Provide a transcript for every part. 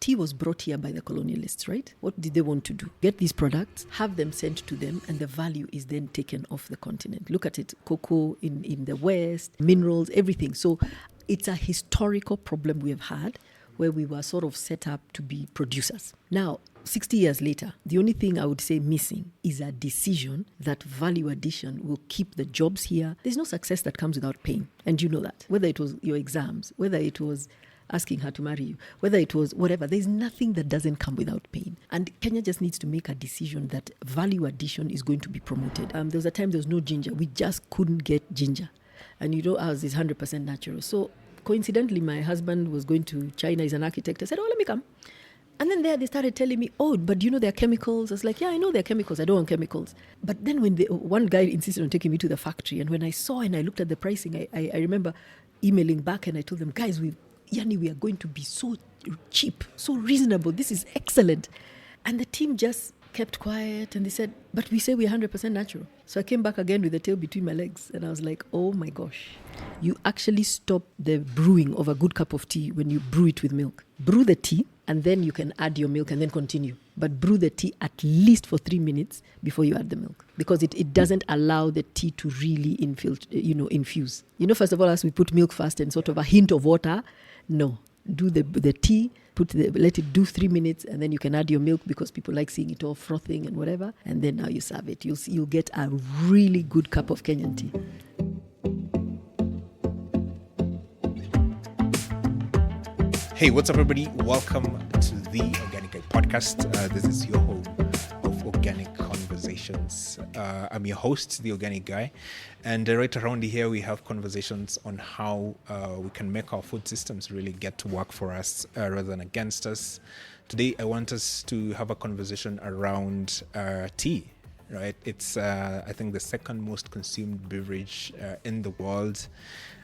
Tea was brought here by the colonialists, right? What did they want to do? Get these products, have them sent to them, and the value is then taken off the continent. Look at it, cocoa in the West, minerals, everything. So it's a historical problem we have had where we were sort of set up to be producers. Now, 60 years later, the only thing I would say missing is a decision that value addition will keep the jobs here. There's no success that comes without pain, and you know that. Whether it was your exams, whether it was asking her to marry you, whether it was whatever, there's nothing that doesn't come without pain. And Kenya just needs to make a decision that value addition is going to be promoted. There was a time there was no ginger. We just couldn't get ginger. And ours is 100% natural. So coincidentally, my husband was going to China. He's an architect. I said, let me come. And then they started telling me, but there are chemicals. I was like, yeah, I know there are chemicals. I don't want chemicals. But then when one guy insisted on taking me to the factory, and when I saw and I looked at the pricing, I remember emailing back and I told them, guys, we are going to be so cheap, so reasonable. This is excellent. And the team just kept quiet and they said, but we say we're 100% natural. So I came back again with the tail between my legs and I was like, oh my gosh. You actually stop the brewing of a good cup of tea when you brew it with milk. Brew the tea and then you can add your milk and then continue. But brew the tea at least for 3 minutes before you add the milk, because it doesn't allow the tea to really infuse. First of all, as we put milk first and sort of a hint of water, no. Do the tea, let it do 3 minutes, and then you can add your milk because people like seeing it all frothing and whatever. And then now you serve it. You'll get a really good cup of Kenyan tea. Hey, what's up, everybody? Welcome to the Organic Guy podcast. This is your home of organic conversations. I'm your host, the Organic Guy, and right around here we have conversations on how we can make our food systems really get to work for us rather than against us. Today, I want us to have a conversation around tea. Right, it's I think the second most consumed beverage in the world,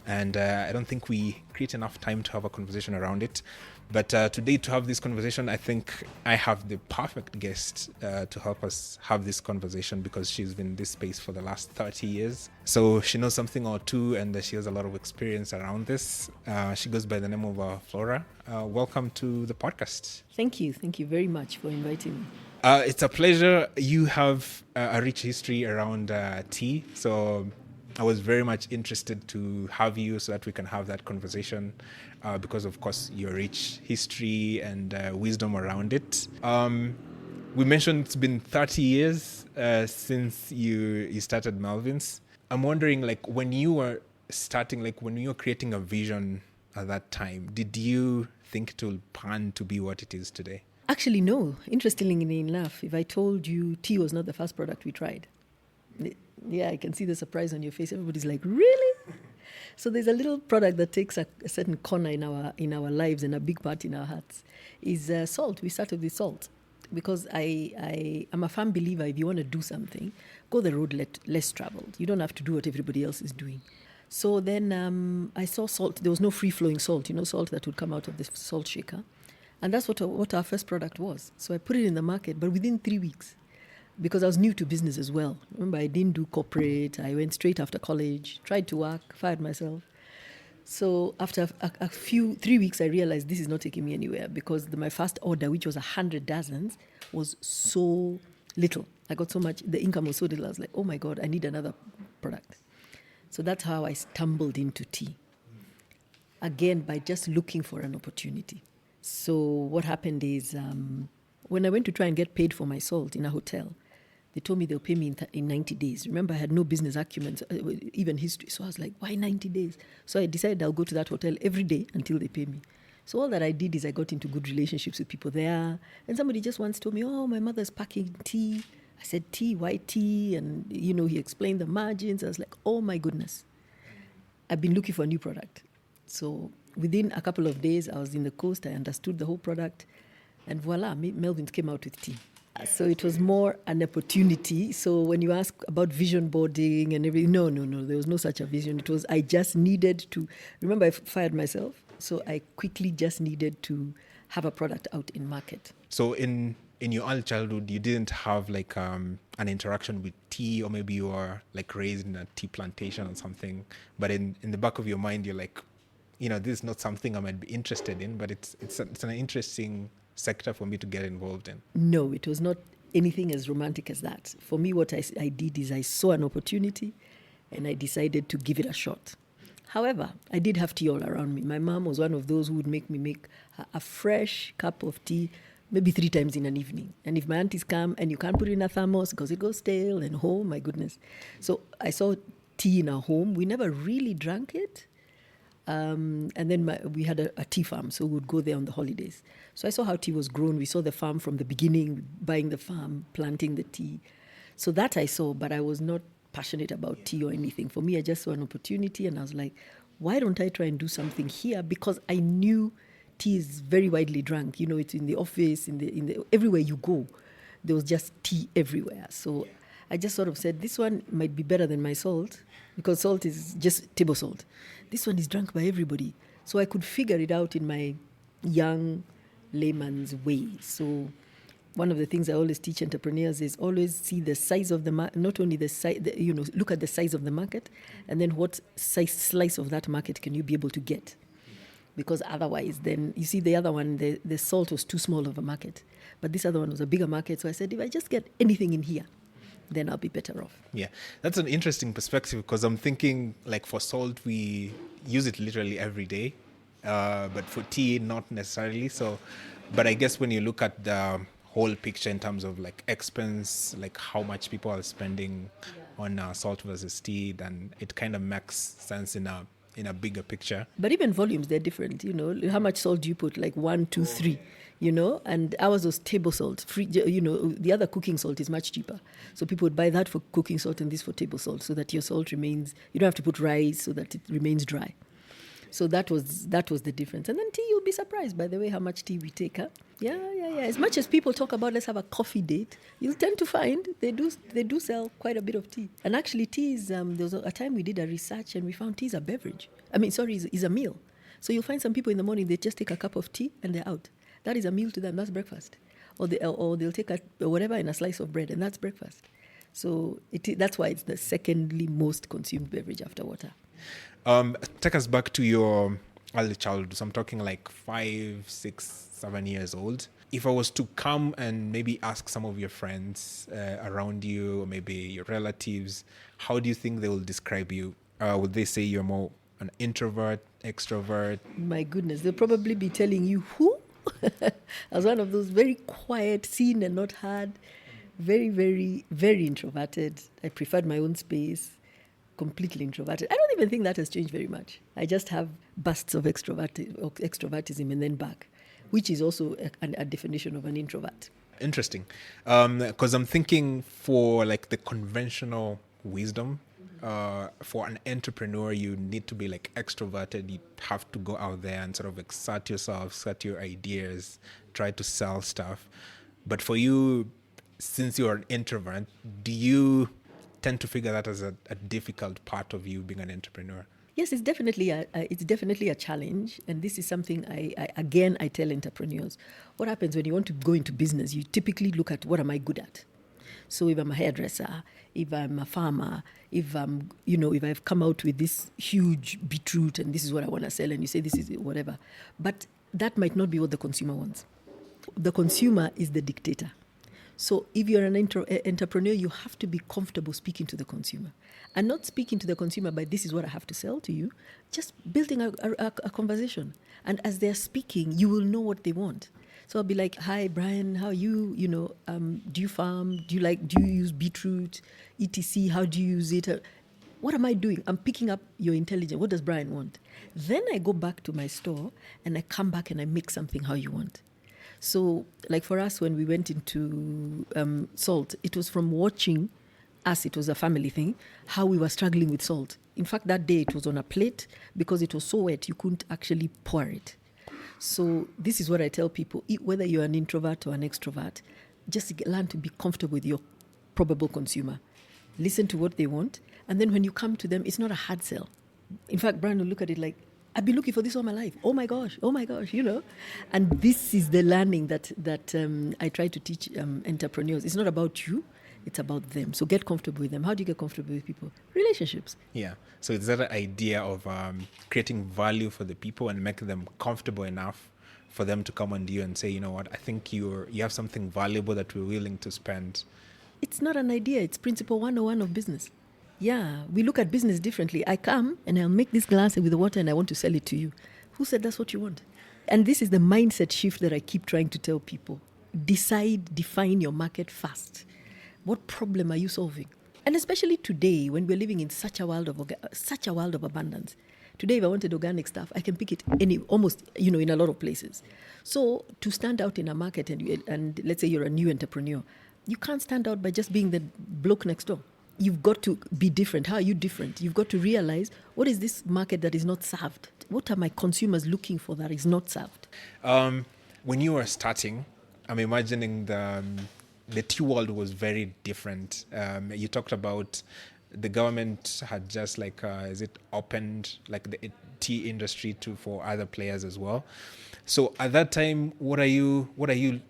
and I don't think we create enough time to have a conversation around it. But today, to have this conversation, I think I have the perfect guest to help us have this conversation, because she's been in this space for the last 30 years. So she knows something or two, and she has a lot of experience around this. She goes by the name of Flora. Welcome to the podcast. Thank you. Thank you very much for inviting me. It's a pleasure. You have a rich history around tea, so I was very much interested to have you so that we can have that conversation because, of course, your rich history and wisdom around it. We mentioned it's been 30 years since you started Melvins. I'm wondering, when you were starting, when you were creating a vision at that time, did you think it will pan to be what it is today? Actually, no. Interestingly enough, if I told you tea was not the first product we tried, yeah, I can see the surprise on your face. Everybody's like, really? So there's a little product that takes a certain corner in our lives and a big part in our hearts. Is salt. We started with salt because I'm a firm believer, if you want to do something, go the road less traveled. You don't have to do what everybody else is doing. So then I saw salt. There was no free-flowing salt, salt that would come out of the salt shaker. And that's what our first product was. So I put it in the market, but within 3 weeks, because I was new to business as well. Remember, I didn't do corporate. I went straight after college, tried to work, fired myself. So after 3 weeks, I realized this is not taking me anywhere, because my first order, which was 100 dozens, was so little. I got so much, the income was so little. I was like, oh my God, I need another product. So that's how I stumbled into tea. Again, by just looking for an opportunity. So what happened is when I went to try and get paid for my salt in a hotel, they told me they'll pay me in 90 days. Remember, I had no business acumen, even history. So I was like, why 90 days? So I decided I'll go to that hotel every day until they pay me. So all that I did is I got into good relationships with people there. And somebody just once told me, oh, my mother's packing tea. I said, tea, white tea. And, he explained the margins. I was like, oh, my goodness. I've been looking for a new product. So within a couple of days, I was in the coast. I understood the whole product. And voila, Melvins came out with tea. So it was more an opportunity. So when you ask about vision boarding and everything, no, there was no such a vision. It was, I just needed to, remember I fired myself. So I quickly just needed to have a product out in market. So in your early childhood, you didn't have an interaction with tea, or maybe you were raised in a tea plantation or something. But in the back of your mind, you're like, this is not something I might be interested in, but it's an interesting sector for me to get involved in? No, it was not anything as romantic as that. For me, what I did is I saw an opportunity and I decided to give it a shot. However, I did have tea all around me. My mom was one of those who would make me make a fresh cup of tea maybe 3 times in an evening. And if my aunties come and you can't put it in a thermos because it goes stale, and oh my goodness. So I saw tea in our home. We never really drank it. And then we had a tea farm, so we would go there on the holidays. So I saw how tea was grown. We saw the farm from the beginning, buying the farm, planting the tea. So that I saw, but I was not passionate about tea or anything. For me, I just saw an opportunity, and I was like, why don't I try and do something here? Because I knew tea is very widely drunk. You know, it's in the office, in the everywhere you go, there was just tea everywhere. So I just sort of said, this one might be better than my salt, because salt is just table salt. This one is drunk by everybody. So I could figure it out in my young layman's way. So one of the things I always teach entrepreneurs is always see the size of the market, not only the size, look at the size of the market, and then what size slice of that market can you be able to get? Because otherwise, then, you see, the other one, the salt was too small of a market. But this other one was a bigger market. So I said, if I just get anything in here, then I'll be better off. Yeah, that's an interesting perspective, because I'm thinking, like, for salt, we use it literally every day. But for tea, not necessarily. So, but I guess when you look at the whole picture in terms of like expense, like how much people are spending on salt versus tea, then it kind of makes sense in a bigger picture. But even volumes, they're different. You know, how much salt do you put? Like 1, 2, 3. You know, and ours was table salt. Free, you know, the other cooking salt is much cheaper. So people would buy that for cooking salt and this for table salt, so that your salt remains. You don't have to put rice, so that it remains dry. So that was the difference. And then tea, you'll be surprised, by the way, how much tea we take. Huh? Yeah. As much as people talk about let's have a coffee date, you'll tend to find they do sell quite a bit of tea. And actually, tea is there was a time we did a research and we found tea is a beverage. Is a meal. So you'll find some people in the morning, they just take a cup of tea and they're out. That is a meal to them. That's breakfast. Or they'll take whatever in a slice of bread, and that's breakfast. So that's why it's the secondly most consumed beverage after water. Take us back to your early childhood. So I'm talking like 5, 6, 7 years old. If I was to come and maybe ask some of your friends around you, or maybe your relatives, how do you think they will describe you? Would they say you're more an introvert, extrovert? My goodness, they'll probably be telling you who? I was one of those very quiet, seen and not heard, very, very, very introverted. I preferred my own space, completely introverted. I don't even think that has changed very much. I just have bursts of extrovertism and then back, which is also a definition of an introvert. Interesting. Because I'm thinking for like the conventional wisdom, for an entrepreneur, you need to be like extroverted. You have to go out there and sort of exert yourself, set your ideas, try to sell stuff. But for you, since you're an introvert, do you tend to figure that as a difficult part of you being an entrepreneur? Yes, it's definitely a challenge, and this is something I tell entrepreneurs. What happens when you want to go into business? You typically look at what am I good at. So if I'm a hairdresser, if I'm a farmer, if I've come out with this huge beetroot and this is what I want to sell, and you say this is whatever, but that might not be what the consumer wants. The consumer is the dictator. So if you're an entrepreneur, you have to be comfortable speaking to the consumer, and not speaking to the consumer by this is what I have to sell to you, just building a conversation. And as they're speaking, you will know what they want. So I'll be like, hi, Brian, how are you? Do you farm? Do you use beetroot, etc.? How do you use it? What am I doing? I'm picking up your intelligence. What does Brian want? Then I go back to my store and I come back and I make something how you want. So like for us, when we went into salt, it was from watching us, it was a family thing, how we were struggling with salt. In fact, that day it was on a plate because it was so wet, you couldn't actually pour it. So this is what I tell people, whether you're an introvert or an extrovert, just learn to be comfortable with your probable consumer. Listen to what they want. And then when you come to them, it's not a hard sell. In fact, Brian will look at it like, I've been looking for this all my life. Oh my gosh, And this is the learning that I try to teach entrepreneurs. It's not about you, it's about them. So get comfortable with them. How do you get comfortable with people? Relationships. Yeah. So it's that idea of creating value for the people and making them comfortable enough for them to come on to you and say, you know what, I think you have something valuable that we're willing to spend? It's not an idea. It's principle 101 of business. Yeah, we look at business differently. I come and I'll make this glass with the water and I want to sell it to you. Who said that's what you want? And this is the mindset shift that I keep trying to tell people. Define your market fast. What problem are you solving? And especially today, when we're living in such a world of abundance. Today, if I wanted organic stuff, I can pick it almost in a lot of places. So to stand out in a market, and let's say you're a new entrepreneur, you can't stand out by just being the bloke next door. You've got to be different. How are you different? You've got to realize, what is this market that is not served? What are my consumers looking for that is not served? When you were starting, I'm imagining the tea world was very different. You talked about the government had just opened the tea industry for other players as well. So at that time, what are you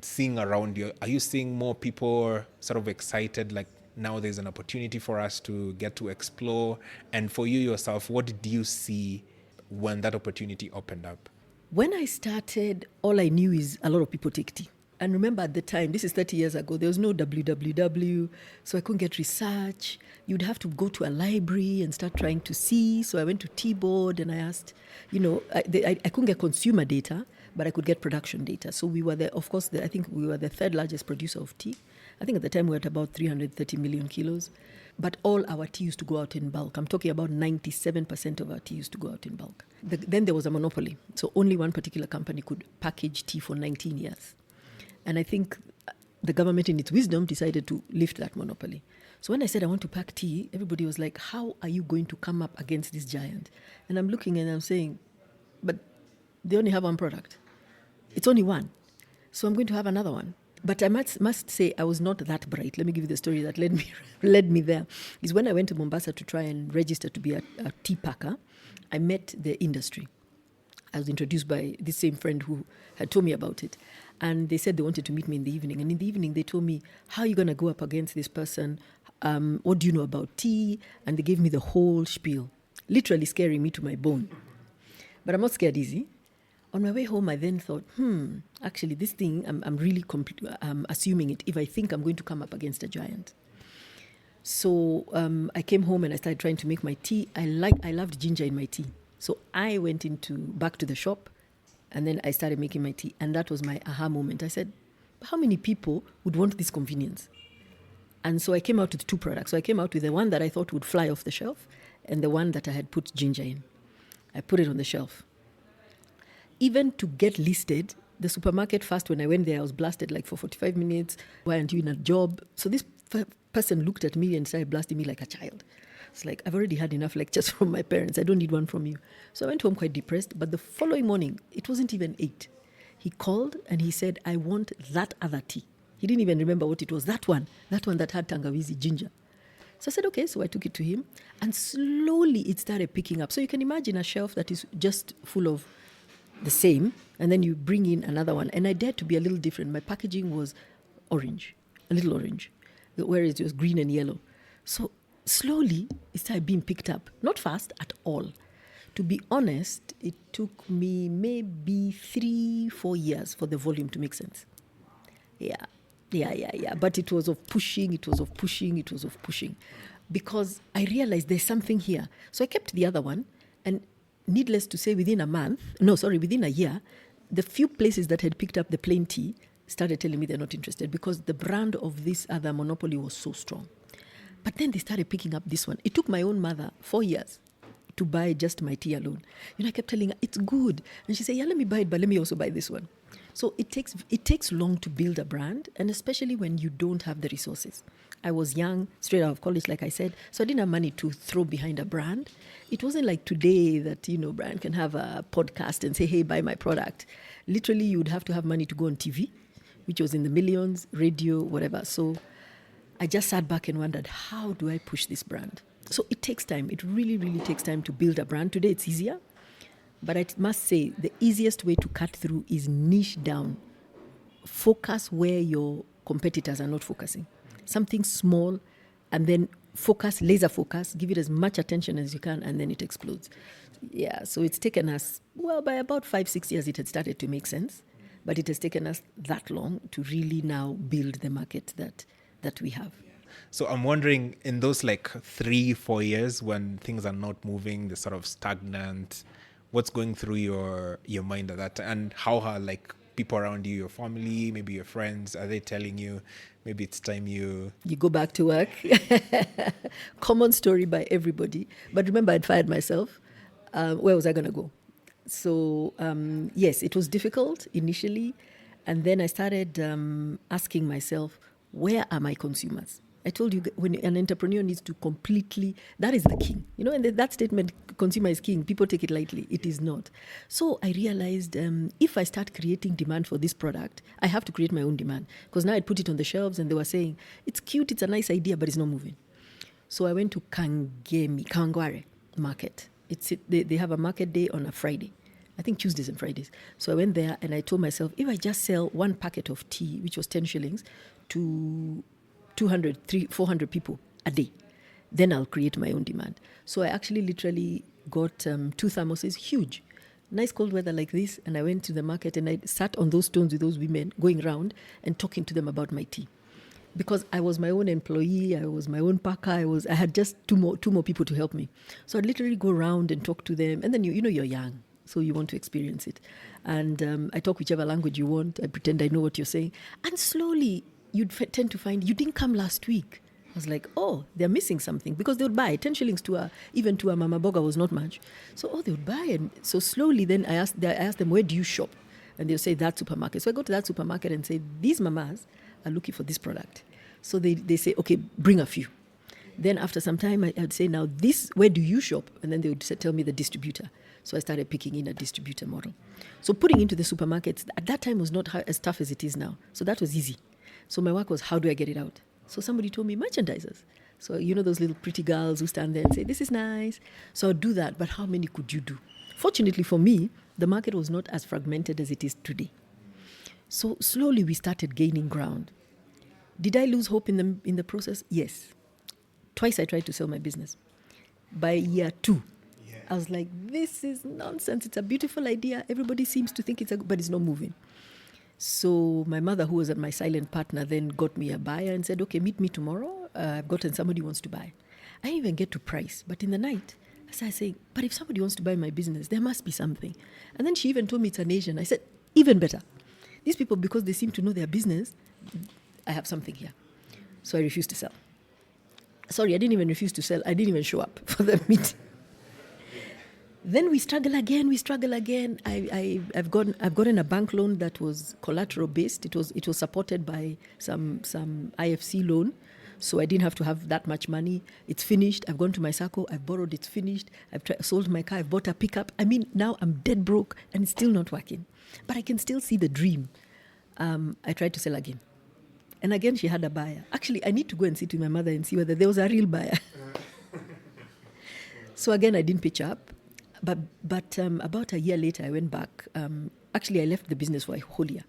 seeing around you? Are you seeing more people sort of excited, like now there's an opportunity for us to get to explore? And for you yourself, what did you see when that opportunity opened up? When I started, all I knew is a lot of people take tea. And remember at the time, this is 30 years ago, there was no www, so I couldn't get research. You'd have to go to a library and start trying to see. So I went to Tea Board and I asked, I couldn't get consumer data, but I could get production data. So we were I think we were the third largest producer of tea. I think at the time we were at about 330 million kilos. But all our tea used to go out in bulk. I'm talking about 97% of our tea used to go out in bulk. Then there was a monopoly. So only one particular company could package tea for 19 years. And I think the government, in its wisdom, decided to lift that monopoly. So when I said I want to pack tea, everybody was like, how are you going to come up against this giant? And I'm looking and I'm saying, but they only have one product. It's only one. So I'm going to have another one. But I must say I was not that bright. Let me give you the story that led me there. Is when I went to Mombasa to try and register to be a tea packer, I met the industry. I was introduced by this same friend who had told me about it. And they said they wanted to meet me in the evening. And in the evening, they told me, how are you going to go up against this person? What do you know about tea? And they gave me the whole spiel, literally scaring me to my bone. But I'm not scared easy. On my way home, I then thought, actually, this thing, I'm really assuming it if I think I'm going to come up against a giant. So I came home and I started trying to make my tea. I loved ginger in my tea. So I went back to the shop and then I started making my tea. And that was my aha moment. I said, how many people would want this convenience? And so I came out with two products. So I came out with the one that I thought would fly off the shelf and the one that I had put ginger in. I put it on the shelf. Even to get listed, the supermarket first, when I went there, I was blasted for 45 minutes. Why aren't you in a job? So this person looked at me and started blasting me like a child. It's like, I've already had enough lectures from my parents. I don't need one from you. So I went home quite depressed. But the following morning, it wasn't even 8. He called and he said, I want that other tea. He didn't even remember what it was. That one that had tangawizi, ginger. So I said, okay. So I took it to him. And slowly it started picking up. So you can imagine a shelf that is just full of the same. And then you bring in another one. And I dared to be a little different. My packaging was orange, a little orange, whereas it was green and yellow. So slowly, it started being picked up. Not fast at all. To be honest, it took me maybe 3-4 years for the volume to make sense. Yeah. But it was of pushing. Because I realized there's something here. So I kept the other one. And needless to say, within a year, the few places that had picked up the plain tea started telling me they're not interested because the brand of this other monopoly was so strong. But then they started picking up this one. It took my own mother 4 years to buy just my tea alone. I kept telling her, it's good. And she said, yeah, let me buy it, but let me also buy this one. So it takes long to build a brand, and especially when you don't have the resources. I was young, straight out of college, like I said, so I didn't have money to throw behind a brand. It wasn't like today that, brand can have a podcast and say, hey, buy my product. Literally, you would have to have money to go on TV, which was in the millions, radio, whatever. So I just sat back and wondered, how do I push this brand? So it takes time. It really, really takes time to build a brand. Today, it's easier. But I must say, the easiest way to cut through is niche down. Focus where your competitors are not focusing. Something small, and then laser focus, give it as much attention as you can, and then it explodes. Yeah, so it's taken us, by about 5-6 years, it had started to make sense. But it has taken us that long to really now build the market that we have. So I'm wondering, in those like 3-4 years when things are not moving, they're sort of stagnant, what's going through your mind at that time? And how are like people around you, your family, maybe your friends, are they telling you maybe it's time you go back to work? Common story by everybody. But remember, I'd fired myself. Where was I going to go? So yes, it was difficult initially. And then I started asking myself, where are my consumers? I told you, when an entrepreneur needs to completely, that is the king. And that statement, consumer is king, people take it lightly. It is not. So I realized if I start creating demand for this product, I have to create my own demand. Because now I'd put it on the shelves and they were saying, it's cute, it's a nice idea, but it's not moving. So I went to Kangware market. They have a market day on a Friday. I think Tuesdays and Fridays. So I went there and I told myself, if I just sell one packet of tea, which was 10 shillings, to 200, 300, 400 people a day, then I'll create my own demand. So I actually literally got 2 thermoses, huge, nice cold weather like this, and I went to the market and I sat on those stones with those women, going around and talking to them about my tea. Because I was my own employee, I was my own packer, I had just two more people to help me. So I'd literally go around and talk to them, and then you're young, so you want to experience it. And I talk whichever language you want, I pretend I know what you're saying, and slowly you'd tend to find, you didn't come last week. I was like, oh, they're missing something, because they would buy 10 shillings even to a mama boga was not much. So, they would buy. And so slowly then I asked them, where do you shop? And they'll say, that supermarket. So I go to that supermarket and say, these mamas are looking for this product. So they say, okay, bring a few. Then after some time, I'd say, now where do you shop? And then they would tell me the distributor. So I started picking in a distributor model. So putting into the supermarkets, at that time was not as tough as it is now. So that was easy. So my work was, how do I get it out? So somebody told me, merchandisers. So those little pretty girls who stand there and say, this is nice. So I'd do that, but how many could you do? Fortunately for me, the market was not as fragmented as it is today. So slowly we started gaining ground. Did I lose hope in the process? Yes. Twice I tried to sell my business. By year 2, I was like, this is nonsense. It's a beautiful idea. Everybody seems to think but it's not moving. So my mother, who was my silent partner, then got me a buyer and said, okay, meet me tomorrow. I've gotten somebody who wants to buy. I didn't even get to price. But in the night, I started saying, but if somebody wants to buy my business, there must be something. And then she even told me it's an Asian. I said, even better. These people, because they seem to know their business, I have something here. So I refused to sell. Sorry, I didn't even refuse to sell. I didn't even show up for the meeting. Then we struggle again. I've gotten a bank loan that was collateral based. It was supported by some IFC loan, so I didn't have to have that much money. It's finished. I've gone to my circle. I've borrowed. It's finished. I've sold my car. I've bought a pickup. I mean, now I'm dead broke and it's still not working, but I can still see the dream. I tried to sell again, and again she had a buyer. Actually, I need to go and sit with my mother and see whether there was a real buyer. So again, I didn't pitch up. But about a year later, I went back. Actually, I left the business for a whole year.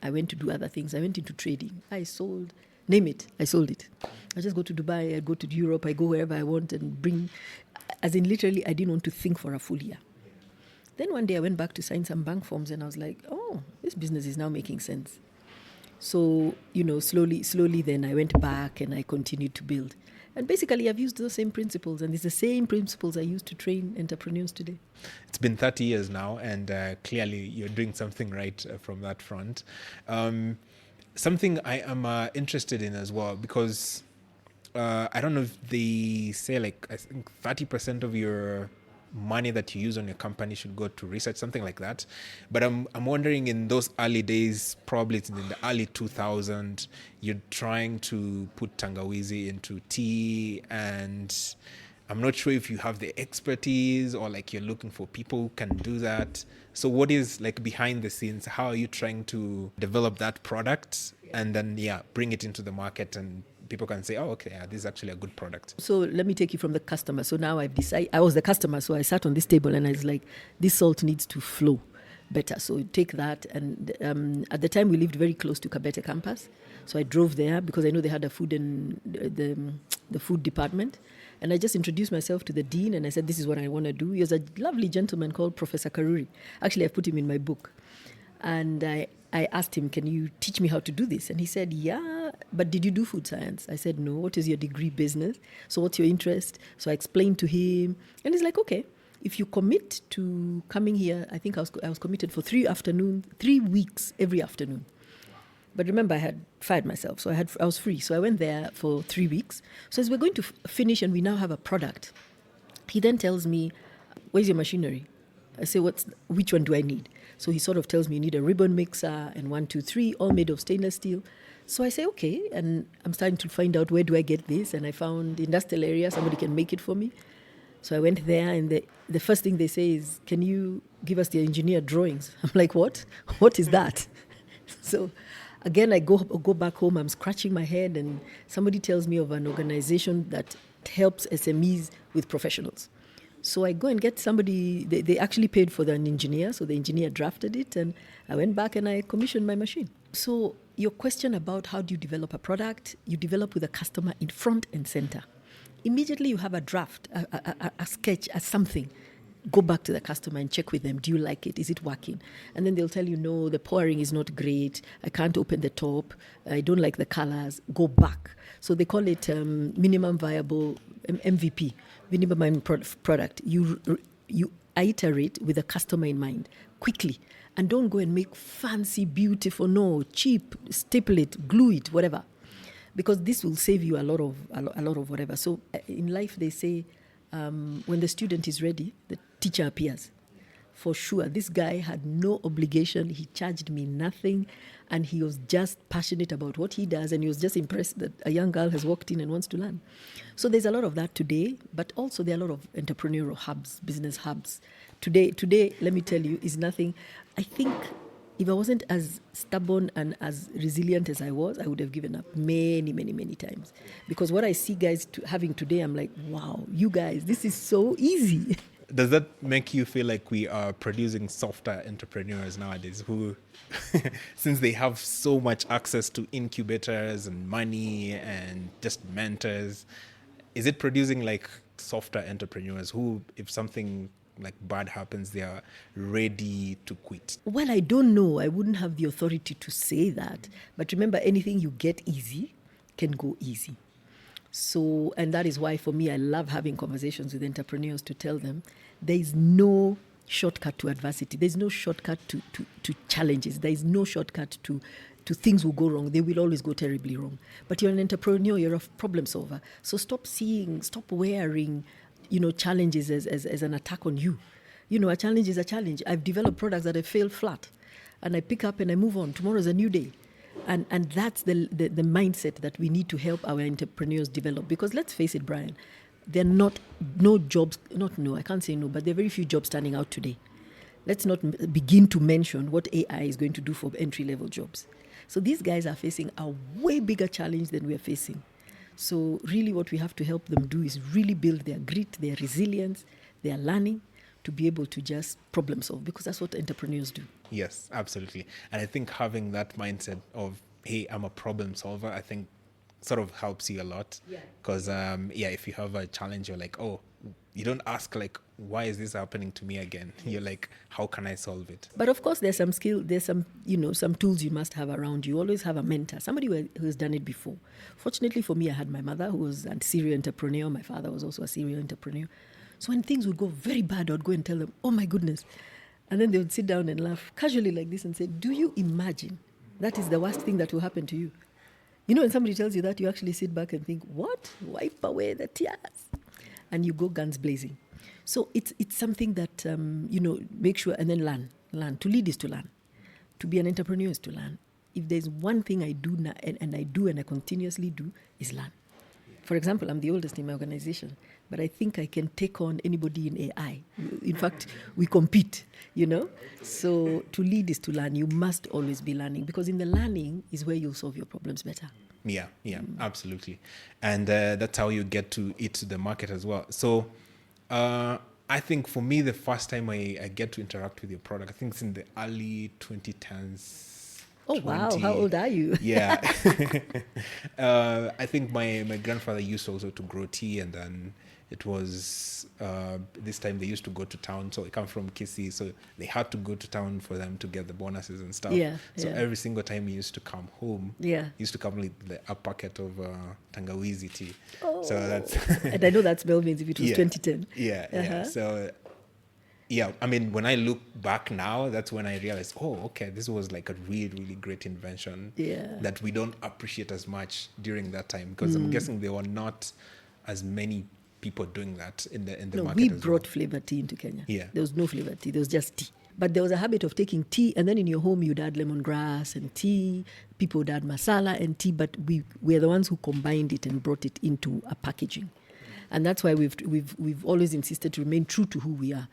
I went to do other things. I went into trading. I sold, name it, I sold it. I just go to Dubai, I go to Europe, I go wherever I want and bring, as in literally, I didn't want to think for a full year. Then one day I went back to sign some bank forms and I was like, oh, this business is now making sense. So, slowly then I went back and I continued to build. And basically, I've used those same principles, and it's the same principles I use to train entrepreneurs today. It's been 30 years now, and clearly you're doing something right from that front. Something I am interested in as well, because I don't know if they say, I think 30% of your money that you use on your company should go to research, something like that. But I'm wondering, in those early days, probably it's in the early 2000s, you're trying to put tangawizi into tea, and I'm not sure if you have the expertise or you're looking for people who can do that. So what is behind the scenes? How are you trying to develop that product and then bring it into the market and people can say, oh, okay, this is actually a good product? So let me take you from the customer. So now I've decided, I was the customer, so I sat on this table and I was like, this salt needs to flow better. So take that. And at the time we lived very close to Kabete campus. So I drove there because I know they had a food and the food department. And I just introduced myself to the dean and I said, this is what I want to do. He was a lovely gentleman called Professor Karuri. Actually, I put him in my book. And I asked him, can you teach me how to do this? And he said, yeah, but did you do food science? I said, no. What is your degree? Business. So what's your interest? So I explained to him, and he's like, okay, if you commit to coming here, I think I was committed for 3 weeks every afternoon. But remember, I had fired myself, so I was free. So I went there for 3 weeks. So as we're going to finish and we now have a product, he then tells me, where's your machinery? I say, which one do I need? So he sort of tells me, you need a ribbon mixer and 1, 2, 3, all made of stainless steel. So I say, okay, and I'm starting to find out where do I get this, and I found the industrial area, somebody can make it for me. So I went there, and the first thing they say is, can you give us the engineer drawings? I'm like, what? What is that? So again, I go back home, I'm scratching my head, and somebody tells me of an organization that helps SMEs with professionals. So I go and get somebody, they actually paid for an engineer, so the engineer drafted it, and I went back and I commissioned my machine. So your question about how do you develop a product, you develop with a customer in front and center. Immediately you have a draft, a sketch, something. Go back to the customer and check with them. Do you like it? Is it working? And then they'll tell you, no, the pouring is not great. I can't open the top. I don't like the colors. Go back. So they call it minimum viable MVP, minimum product. You iterate with the customer in mind quickly. And don't go and make fancy, beautiful, no, cheap, staple it, glue it, whatever. Because this will save you a lot of whatever. So in life, they say, when the student is ready, the teacher appears. For sure, this guy had no obligation. He charged me nothing, and he was just passionate about what he does, and he was just impressed that a young girl has walked in and wants to learn. So there's a lot of that today, but also there are a lot of entrepreneurial hubs, business hubs. Today, let me tell you, is nothing. I think if I wasn't as stubborn and as resilient as I was, I would have given up many, many, many times. Because what I see guys having today, I'm like, wow, you guys, this is so easy. Does that make you feel like we are producing softer entrepreneurs nowadays who, since they have so much access to incubators and money and just mentors, is it producing like softer entrepreneurs who, if something like bad happens, they are ready to quit? Well, I don't know. I wouldn't have the authority to say that. But remember, anything you get easy can go easy. So, and that is why for me, I love having conversations with entrepreneurs to tell them there is no shortcut to adversity. There's no shortcut to challenges. There is no shortcut to things will go wrong. They will always go terribly wrong. But you're an entrepreneur, you're a problem solver. So stop wearing, challenges as an attack on you. A challenge is a challenge. I've developed products that have failed flat, and I pick up and I move on. Tomorrow's a new day. And that's the mindset that we need to help our entrepreneurs develop. Because let's face it, Brian, there are I can't say no, but there are very few jobs turning out today. Let's not begin to mention what AI is going to do for entry-level jobs. So these guys are facing a way bigger challenge than we are facing. So really what we have to help them do is really build their grit, their resilience, their learning to be able to just problem solve, because that's what entrepreneurs do. Yes, absolutely. And I think having that mindset of, hey, I'm a problem solver, I think sort of helps you a lot. Because, if you have a challenge, you're like, oh, you don't ask like, why is this happening to me again? You're like, how can I solve it? But of course, there's some some tools you must have around you. Always have a mentor, somebody who has done it before. Fortunately for me, I had my mother who was a serial entrepreneur. My father was also a serial entrepreneur. So when things would go very bad, I would go and tell them, oh my goodness. And then they would sit down and laugh casually like this and say, do you imagine that is the worst thing that will happen to you? When somebody tells you that, you actually sit back and think, what? Wipe away the tears. And you go guns blazing. So it's something that, make sure and then learn. To lead is to learn. To be an entrepreneur is to learn. If there's one thing I do now, and I continuously do, is learn. For example, I'm the oldest in my organization, but I think I can take on anybody in AI. In fact, we compete, So to lead is to learn. You must always be learning, because in the learning is where you'll solve your problems better. Yeah, absolutely. And that's how you get to it the market as well. So I think for me, the first time I get to interact with your product, I think it's in the early 2010s. Oh, wow. How old are you? Yeah. I think my grandfather used also to grow tea, and then it was this time they used to go to town. So I come from Kisii, so they had to go to town for them to get the bonuses and stuff. So every single time he used to come home, he used to come with a packet of tangawizi tea. So that's and I know that's Melvins if it was 2010. So I mean, when I look back now, that's when I realized, okay, this was like a really, really great invention that we don't appreciate as much during that time, because I'm guessing there were not as many people doing that in the market. We brought flavored tea into Kenya. There was no flavored tea, there was just tea. But there was a habit of taking tea, and then in your home you'd add lemongrass and tea. People would add masala and tea, but we're the ones who combined it and brought it into a packaging. And that's why we've always insisted to remain true to who we are.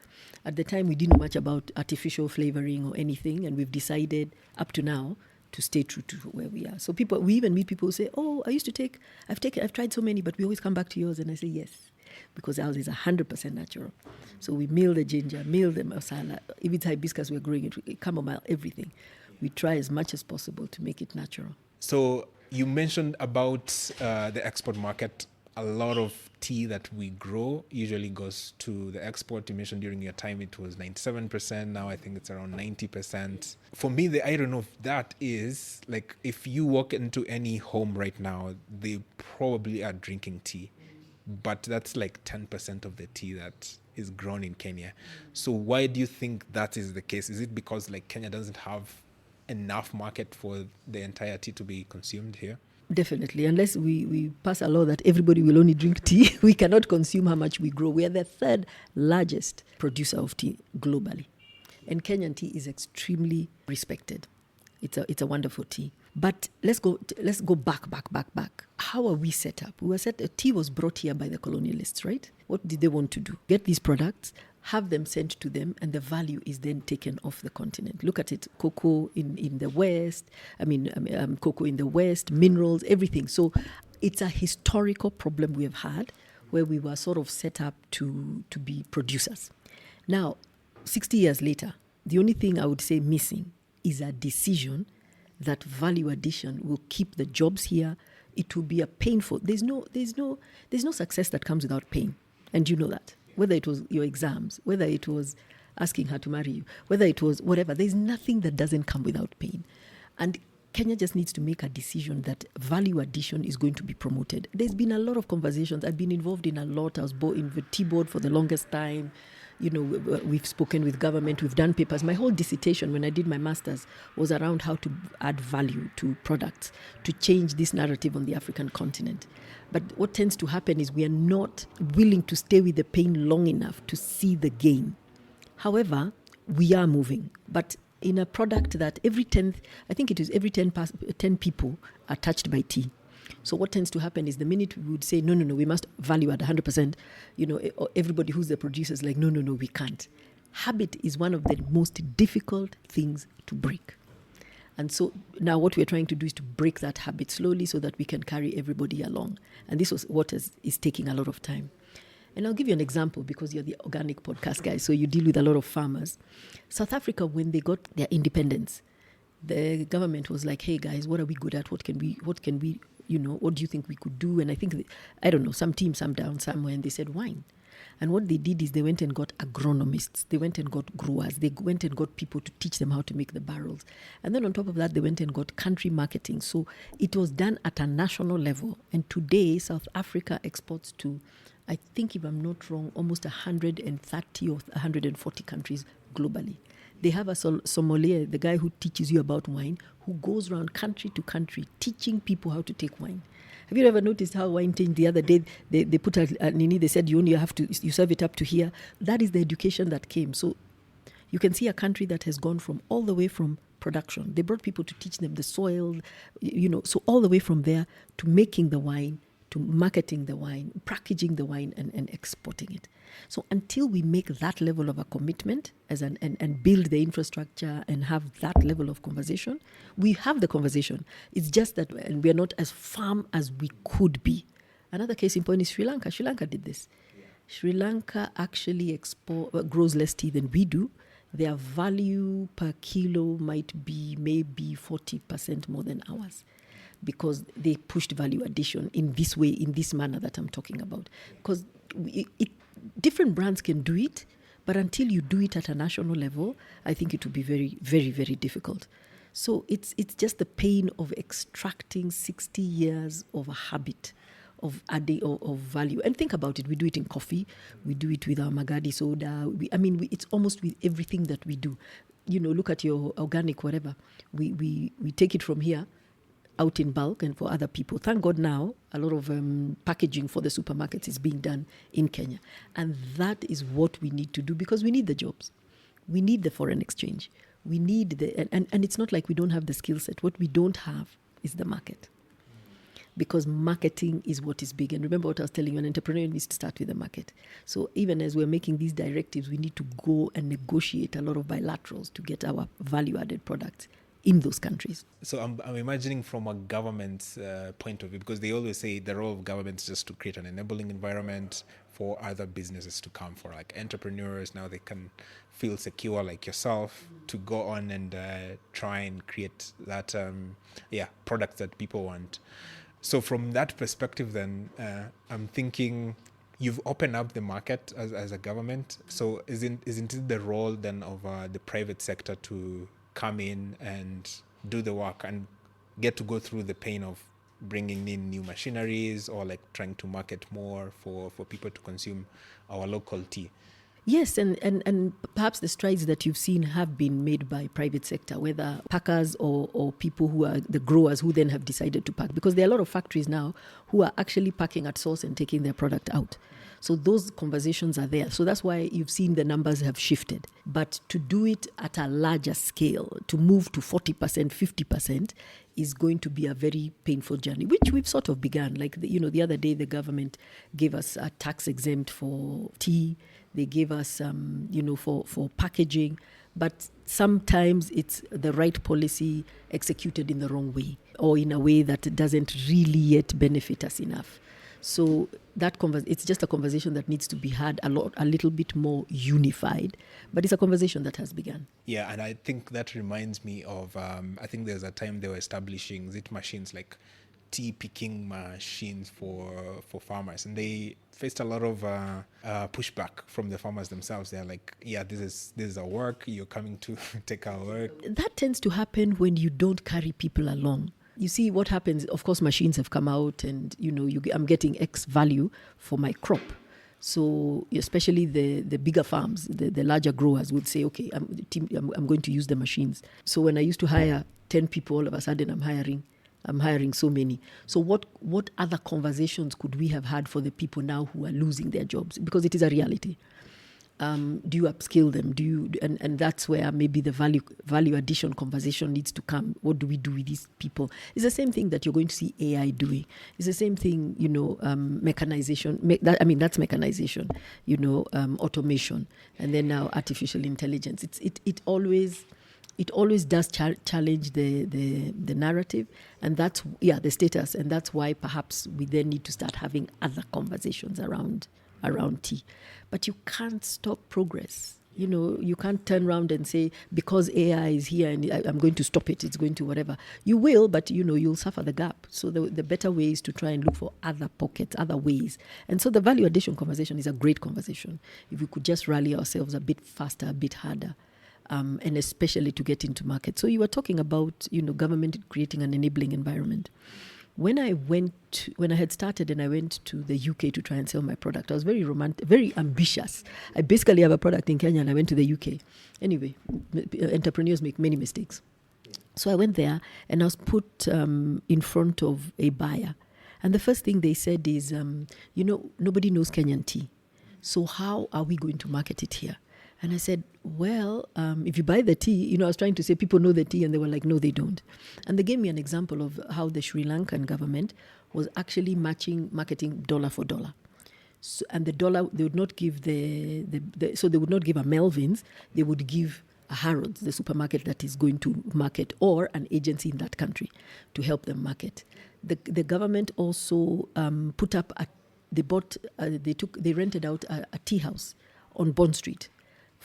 At the time, we didn't know much about artificial flavoring or anything, and we've decided up to now to stay true to where we are. So we even meet people who say, I've tried so many, but we always come back to yours. And I say, yes, because ours is 100% natural. So we mill the ginger, mill the masala. If it's hibiscus, we're growing it, chamomile, everything. We try as much as possible to make it natural. So you mentioned about the export market. A lot of tea that we grow usually goes to the export. You mentioned during your time it was 97%. Now I think it's around 90%. For me, the irony of that is, like, if you walk into any home right now, they probably are drinking tea. But that's like 10% of the tea that is grown in Kenya. So why do you think that is the case? Is it because like Kenya doesn't have enough market for the entire tea to be consumed here? Definitely. Unless we pass a law that everybody will only drink tea, we cannot consume how much we grow. We are the third largest producer of tea globally. And Kenyan tea is extremely respected. It's a wonderful tea. But let's go back. How are we set up? Tea was brought here by the colonialists, right? What did they want to do? Get these products, have them sent to them, and the value is then taken off the continent. Look at it, cocoa in the West, cocoa in the West, minerals, everything. So it's a historical problem we have had where we were sort of set up to be producers. Now, 60 years later, the only thing I would say missing is a decision that value addition will keep the jobs here. It will be a painful. There's no success that comes without pain, and you know that. Whether it was your exams, whether it was asking her to marry you, whether it was whatever, there's nothing that doesn't come without pain. And Kenya just needs to make a decision that value addition is going to be promoted. There's been a lot of conversations. I've been involved in a lot. I was in the tea board for the longest time. You know, we've spoken with government, we've done papers. My whole dissertation when I did my master's was around how to add value to products, to change this narrative on the African continent. But what tends to happen is we are not willing to stay with the pain long enough to see the gain. However, we are moving. But in a product that every 10 people are touched by tea. So what tends to happen is the minute we would say, no, we must value at 100%, everybody who's the producer is like, no, we can't. Habit is one of the most difficult things to break. And so now what we're trying to do is to break that habit slowly so that we can carry everybody along. And this was what is taking a lot of time. And I'll give you an example because you're the organic podcast guy, so you deal with a lot of farmers. South Africa, when they got their independence, the government was like, hey guys, what are we good at? What can we what do you think we could do? And I think, some team, some down somewhere, and they said wine. And what they did is they went and got agronomists. They went and got growers. They went and got people to teach them how to make the barrels. And then on top of that, they went and got country marketing. So it was done at a national level. And today, South Africa exports to, I think if I'm not wrong, almost 130 or 140 countries globally. They have a sommelier, the guy who teaches you about wine, who goes around country to country teaching people how to take wine. Have you ever noticed how wine changed the other day? They put a nini, they said you serve it up to here. That is the education that came. So you can see a country that has gone from all the way from production. They brought people to teach them the soil, so all the way from there to making the wine, to marketing the wine, packaging the wine, and exporting it. So until we make that level of a commitment and build the infrastructure and have that level of conversation, we have the conversation. It's just that and we are not as firm as we could be. Another case in point is Sri Lanka. Sri Lanka did this. Sri Lanka actually grows less tea than we do. Their value per kilo might be maybe 40% more than ours, because they pushed value addition in this way, in this manner that I'm talking about. Because different brands can do it, but until you do it at a national level, I think it would be very, very, very difficult. So it's just the pain of extracting 60 years of a habit of adding of value. And think about it, we do it in coffee, we do it with our Magadi soda. It's almost with everything that we do. Look at your organic whatever. We take it from here out in bulk and for other people. Thank God now a lot of packaging for the supermarkets is being done in Kenya. And that is what we need to do, because we need the jobs. We need the foreign exchange. We need and it's not like we don't have the skill set. What we don't have is the market. Because marketing is what is big. And remember what I was telling you, an entrepreneur needs to start with the market. So even as we're making these directives, we need to go and negotiate a lot of bilaterals to get our value-added products in those countries. So I'm imagining from a government's point of view, because they always say the role of government is just to create an enabling environment for other businesses to come, for like entrepreneurs. Now they can feel secure, like yourself, to go on and try and create that product that people want. So from that perspective, then I'm thinking you've opened up the market as a government. So isn't it the role then of the private sector to come in and do the work and get to go through the pain of bringing in new machineries or like trying to market more for people to consume our local tea? Yes, and perhaps the strides that you've seen have been made by private sector, whether packers or people who are the growers who then have decided to pack. Because there are a lot of factories now who are actually packing at source and taking their product out. So those conversations are there. So that's why you've seen the numbers have shifted. But to do it at a larger scale, to move to 40%, 50%, is going to be a very painful journey, which we've sort of begun. Like, the other day, the government gave us a tax exempt for tea. They gave us, for packaging. But sometimes it's the right policy executed in the wrong way, or in a way that doesn't really yet benefit us enough. So it's just a conversation that needs to be had a little bit more unified, but it's a conversation that has begun. Yeah, and I think that reminds me of, I think there's a time they were establishing machines like tea picking machines for farmers, and they faced a lot of pushback from the farmers themselves. They're like, yeah, this is our work, you're coming to take our work. That tends to happen when you don't carry people along. You see what happens, of course, machines have come out and, I'm getting X value for my crop. So especially the bigger farms, the larger growers would say, okay, I'm going to use the machines. So when I used to hire 10 people, all of a sudden I'm hiring so many. So what other conversations could we have had for the people now who are losing their jobs? Because it is a reality. Do you upskill them? And that's where maybe the value addition conversation needs to come. What do we do with these people? It's the same thing that you're going to see AI doing. It's the same thing, mechanization. That's mechanization. Automation, and then now artificial intelligence. It always does challenge the narrative, and that's the status, and that's why perhaps we then need to start having other conversations around tea. But you can't stop progress. You can't turn around and say, because AI is here and I'm going to stop it, it's going to whatever. You will, but you'll suffer the gap. So the better way is to try and look for other pockets, other ways. And so the value addition conversation is a great conversation. If we could just rally ourselves a bit faster, a bit harder, and especially to get into market. So you were talking about, government creating an enabling environment. When I had started and I went to the UK to try and sell my product, I was very romantic, very ambitious. I basically have a product in Kenya and I went to the UK. Anyway, entrepreneurs make many mistakes. So I went there and I was put in front of a buyer. And the first thing they said is, nobody knows Kenyan tea. So how are we going to market it here? And I said, well, if you buy the tea, I was trying to say people know the tea, and they were like, no, they don't. And they gave me an example of how the Sri Lankan government was actually marketing dollar for dollar. So, and the dollar, they would not give so they would not give a Melvins, they would give a Harrods, the supermarket that is going to market, or an agency in that country to help them market. The government also put up they rented out a tea house on Bond Street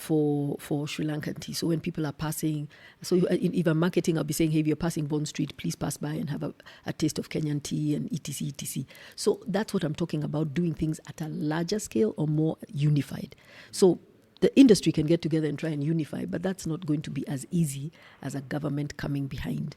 for Sri Lankan tea. So when people are passing, if I'm marketing, I'll be saying, hey, if you're passing Bond Street, please pass by and have a taste of Kenyan tea and etc. So that's what I'm talking about, doing things at a larger scale or more unified. So the industry can get together and try and unify, but that's not going to be as easy as a government coming behind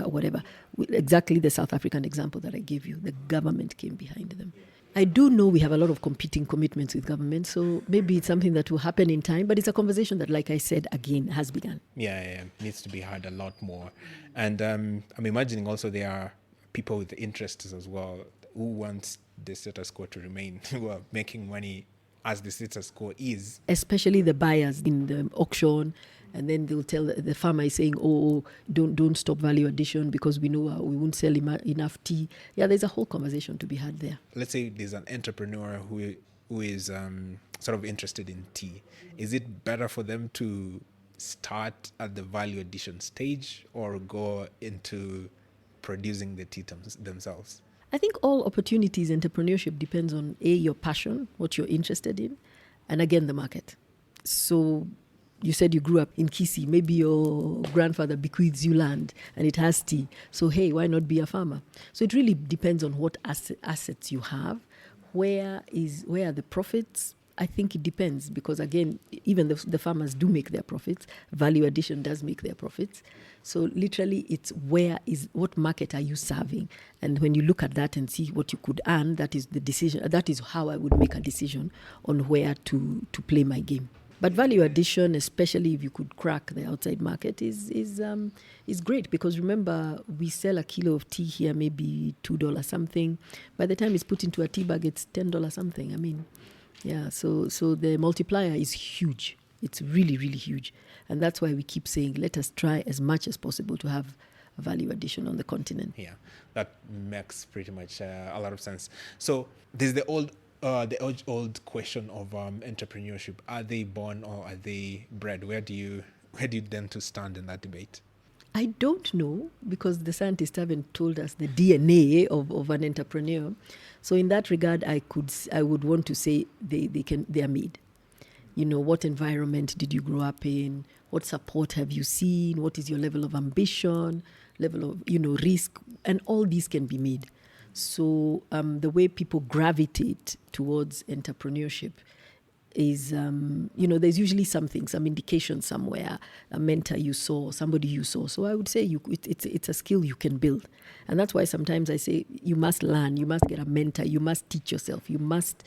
whatever. Exactly the South African example that I gave you. The government came behind them. I do know we have a lot of competing commitments with government, so maybe it's something that will happen in time, but it's a conversation that, like I said, again, has begun. Yeah, needs to be had a lot more. And I'm imagining also there are people with interests as well who want the status quo to remain, who are making money as the status quo is. Especially the buyers in the auction, and then they'll tell the farmer is saying, oh, don't stop value addition because we know we won't sell enough tea. Yeah, there's a whole conversation to be had there. Let's say there's an entrepreneur who is sort of interested in tea. Is it better for them to start at the value addition stage or go into producing the tea themselves? I think all opportunities, entrepreneurship depends on your passion, what you're interested in, and again, the market. So you said you grew up in Kisii. Maybe your grandfather bequeaths you land and it has tea. So, hey, why not be a farmer? So it really depends on what assets you have. Where are the profits? I think it depends because, again, even the farmers do make their profits. Value addition does make their profits. So literally it's what market are you serving? And when you look at that and see what you could earn, that is the decision. That is how I would make a decision on where to play my game. But value addition, especially if you could crack the outside market, is great because remember, we sell a kilo of tea here, maybe $2 something. By the time it's put into a tea bag, it's $10 something. I mean, yeah, so the multiplier is huge. It's really, really huge. And that's why we keep saying, let us try as much as possible to have a value addition on the continent. Yeah, that makes pretty much a lot of sense. So there's the old question of entrepreneurship. Are they born or are they bred? Where do you tend to stand in that debate? I don't know because the scientists haven't told us the DNA of an entrepreneur. So in that regard, I would want to say they are made. You know, what environment did you grow up in? What support have you seen? What is your level of ambition, level of, risk? And all these can be made. So the way people gravitate towards entrepreneurship is, there's usually something, some indication somewhere, a mentor you saw, somebody you saw. So I would say it's a skill you can build. And that's why sometimes I say you must learn, you must get a mentor, you must teach yourself, you must,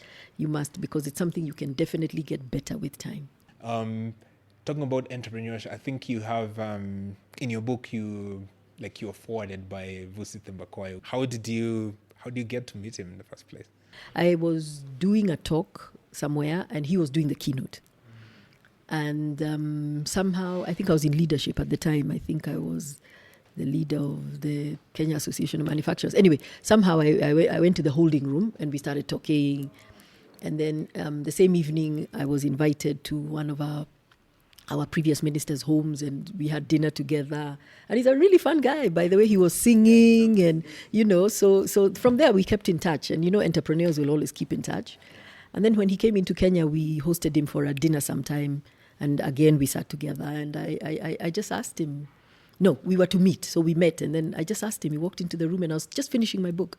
because it's something you can definitely get better with time. Talking about entrepreneurship, I think you have, in your book, you were forwarded by Vusi Thembakwayo. How did you get to meet him in the first place? I was doing a talk somewhere and he was doing the keynote. And somehow, I think I was in leadership at the time. I think I was the leader of the Kenya Association of Manufacturers. Anyway, somehow I went to the holding room and we started talking. And then the same evening, I was invited to one of our previous ministers' homes and we had dinner together. And he's a really fun guy. By the way, he was singing and, so from there we kept in touch. And, entrepreneurs will always keep in touch. And then when he came into Kenya, we hosted him for a dinner sometime. And again, we sat together and I just asked him, no, we were to meet. So we met and then I just asked him, he walked into the room and I was just finishing my book.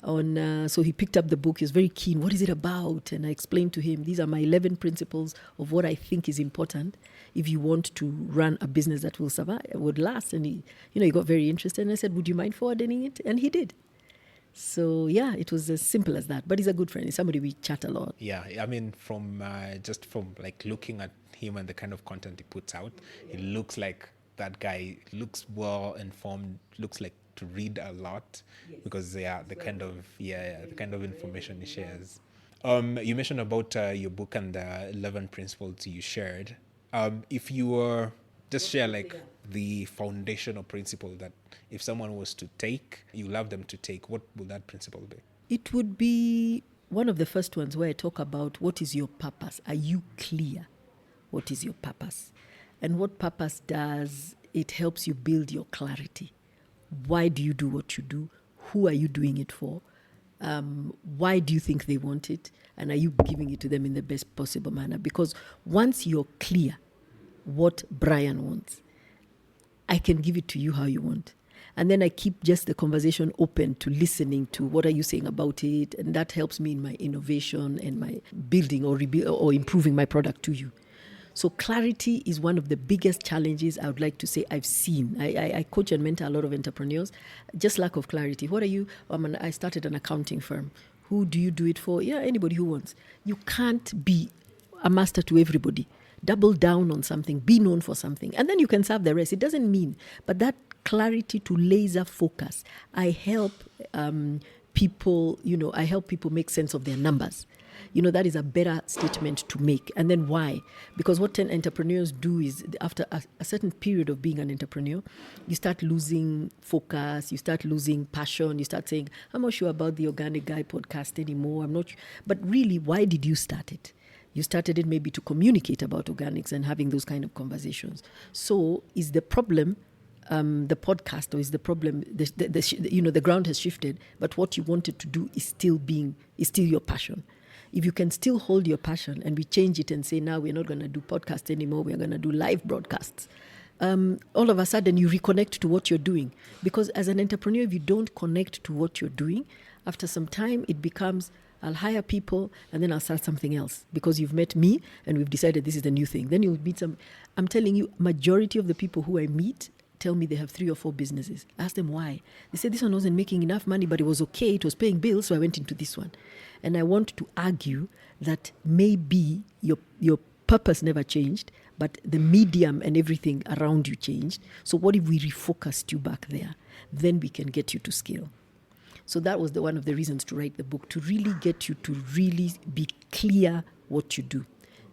So he picked up the book. He was very keen. What is it about? And I explained to him, these are my 11 principles of what I think is important if you want to run a business that will survive, would last. And he got very interested. And I said, would you mind forwarding it? And he did. So yeah, it was as simple as that. But he's a good friend. He's somebody we chat a lot. Yeah, I mean, from looking at him and the kind of content he puts out, it looks like that guy looks well informed. Looks like to read a lot because the kind of information he shares. You mentioned about your book and the 11 principles you shared. If you were just share the foundational principle that if someone was to take, you love them to take, what would that principle be? It would be one of the first ones where I talk about what is your purpose. Are you clear? What is your purpose? And what purpose does, it helps you build your clarity. Why do you do what you do? Who are you doing it for? Why do you think they want it? And are you giving it to them in the best possible manner? Because once you're clear what Brian wants, I can give it to you how you want. And then I keep just the conversation open to listening to what are you saying about it. And that helps me in my innovation and my building or improving my product to you. So clarity is one of the biggest challenges I would like to say I've seen. I coach and mentor a lot of entrepreneurs. Just lack of clarity. What are you? I started an accounting firm. Who do you do it for? Yeah, anybody who wants. You can't be a master to everybody. Double down on something. Be known for something. And then you can serve the rest. It doesn't mean. But that clarity to laser focus. I help people, I help people make sense of their numbers. That is a better statement to make. And then why? Because what entrepreneurs do is after a certain period of being an entrepreneur, you start losing focus, you start losing passion, you start saying, I'm not sure about the Organic Guy podcast anymore. I'm not sure. But really, why did you start it? You started it maybe to communicate about organics and having those kind of conversations. So is the problem the podcast, or is the problem the ground has shifted, but what you wanted to do is still your passion? If you can still hold your passion and we change it and say, now we're not going to do podcasts anymore, we're going to do live broadcasts, all of a sudden you reconnect to what you're doing. Because as an entrepreneur, if you don't connect to what you're doing, after some time it becomes, I'll hire people and then I'll start something else because you've met me and we've decided this is the new thing. Then you'll meet I'm telling you, majority of the people who I meet tell me they have 3 or 4 businesses. I ask them why. They say this one wasn't making enough money, but it was okay. It was paying bills, so I went into this one. And I want to argue that maybe your purpose never changed, but the medium and everything around you changed. So what if we refocused you back there? Then we can get you to scale. So that was one of the reasons to write the book, to really get you to really be clear what you do.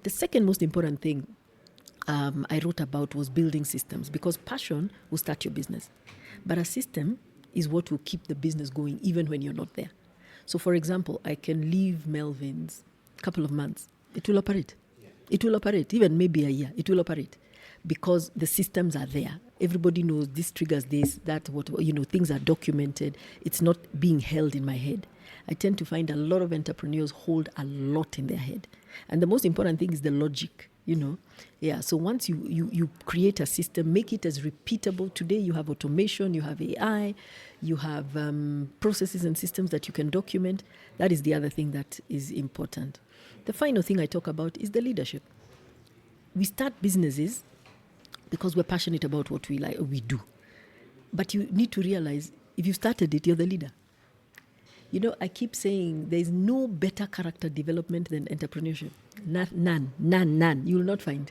The second most important thing I wrote about was building systems, because passion will start your business. But a system is what will keep the business going even when you're not there. So, for example, I can leave Melvins a couple of months. It will operate. It will operate, even maybe a year. It will operate because the systems are there. Everybody knows this triggers this, that, things are documented. It's not being held in my head. I tend to find a lot of entrepreneurs hold a lot in their head. And the most important thing is the logic. So once you create a system, make it as repeatable. Today you have automation, you have AI, you have processes and systems that you can document. That is the other thing that is important. The final thing I talk about is the leadership. We start businesses because we're passionate about what we do. But you need to realize, if you started it, you're the leader. I keep saying there's no better character development than entrepreneurship. None. You will not find.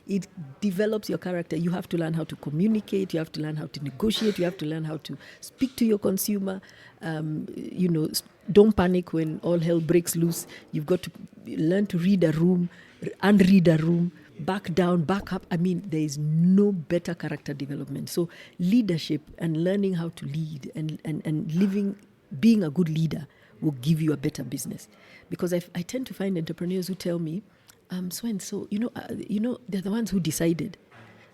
It develops your character. You have to learn how to communicate. You have to learn how to negotiate. You have to learn how to speak to your consumer. Don't panic when all hell breaks loose. You've got to learn to read a room, unread a room, back down, back up. There is no better character development. So leadership and learning how to lead and being a good leader will give you a better business. Because I tend to find entrepreneurs who tell me, so they're the ones who decided,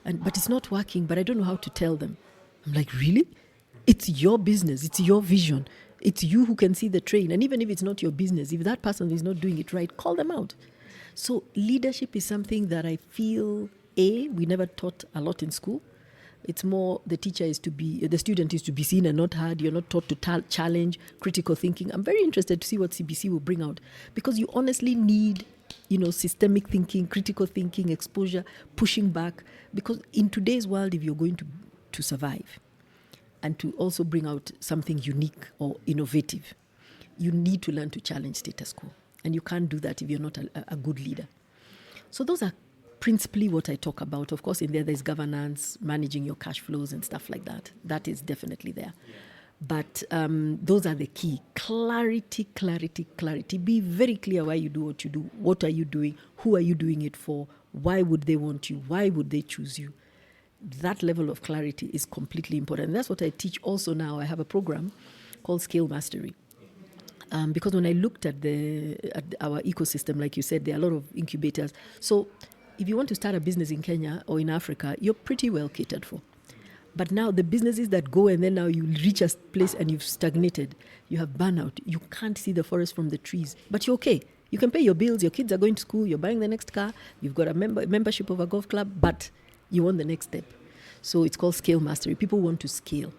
but it's not working, but I don't know how to tell them. I'm like, really? It's your business. It's your vision. It's you who can see the train. And even if it's not your business, if that person is not doing it right, call them out. So leadership is something that I feel, we never taught a lot in school. It's more the student is to be seen and not heard. You're not taught to challenge critical thinking. I'm very interested to see what CBC will bring out, because you honestly need, systemic thinking, critical thinking, exposure, pushing back. Because in today's world, if you're going to survive and to also bring out something unique or innovative, you need to learn to challenge status quo. And you can't do that if you're not a good leader. So those are principally what I talk about. Of course, in there's governance, managing your cash flows and stuff like that. That is definitely there. But those are the key. Clarity. Be very clear why you do what you do. What are you doing? Who are you doing it for? Why would they want you? Why would they choose you? That level of clarity is completely important. And that's what I teach also now. I have a program called Scale Mastery. Because when I looked at our ecosystem, like you said, there are a lot of incubators. So if you want to start a business in Kenya or in Africa, you're pretty well catered for. But now the businesses that go and then now you reach a place and you've stagnated, you have burnout, you can't see the forest from the trees, but you're okay. You can pay your bills, your kids are going to school, you're buying the next car, you've got a membership of a golf club, but you want the next step. So it's called scale mastery. People want to scale,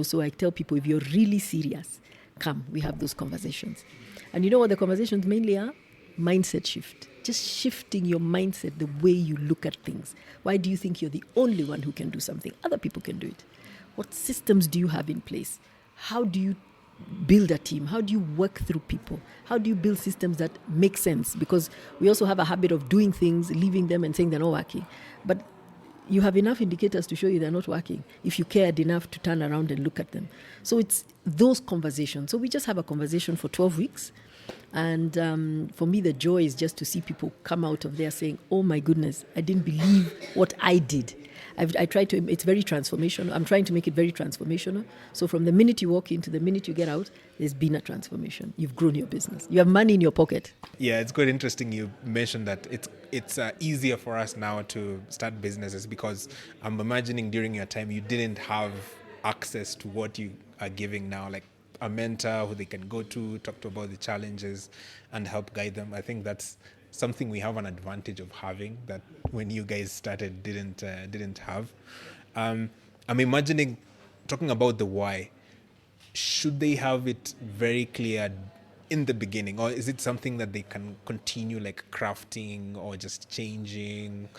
so I tell people, if you're really serious, come, we have those conversations. And you know what the conversations mainly are? Mindset shift. Just shifting your mindset, the way you look at things. Why do you think you're the only one who can do something? Other people can do it. What systems do you have in place? How do you build a team? How do you work through people? How do you build systems that make sense? Because we also have a habit of doing things, leaving them and saying they're not working. But you have enough indicators to show you they're not working if you cared enough to turn around and look at them. So it's those conversations. So we just have a conversation for 12 weeks. And for me, the joy is just to see people come out of there saying, oh my goodness, I didn't believe what I did. I try to, it's very transformational. I'm trying to make it very transformational. So from the minute you walk in to the minute you get out, there's been a transformation. You've grown your business. You have money in your pocket. Yeah, it's quite interesting you mentioned that it's easier for us now to start businesses, because I'm imagining during your time you didn't have access to what you are giving now, like a mentor who they can go to, talk to about the challenges and help guide them. I think that's something we have an advantage of having that when you guys started didn't have. I'm imagining, talking about the why, should they have it very clear in the beginning, or is it something that they can continue like crafting or just changing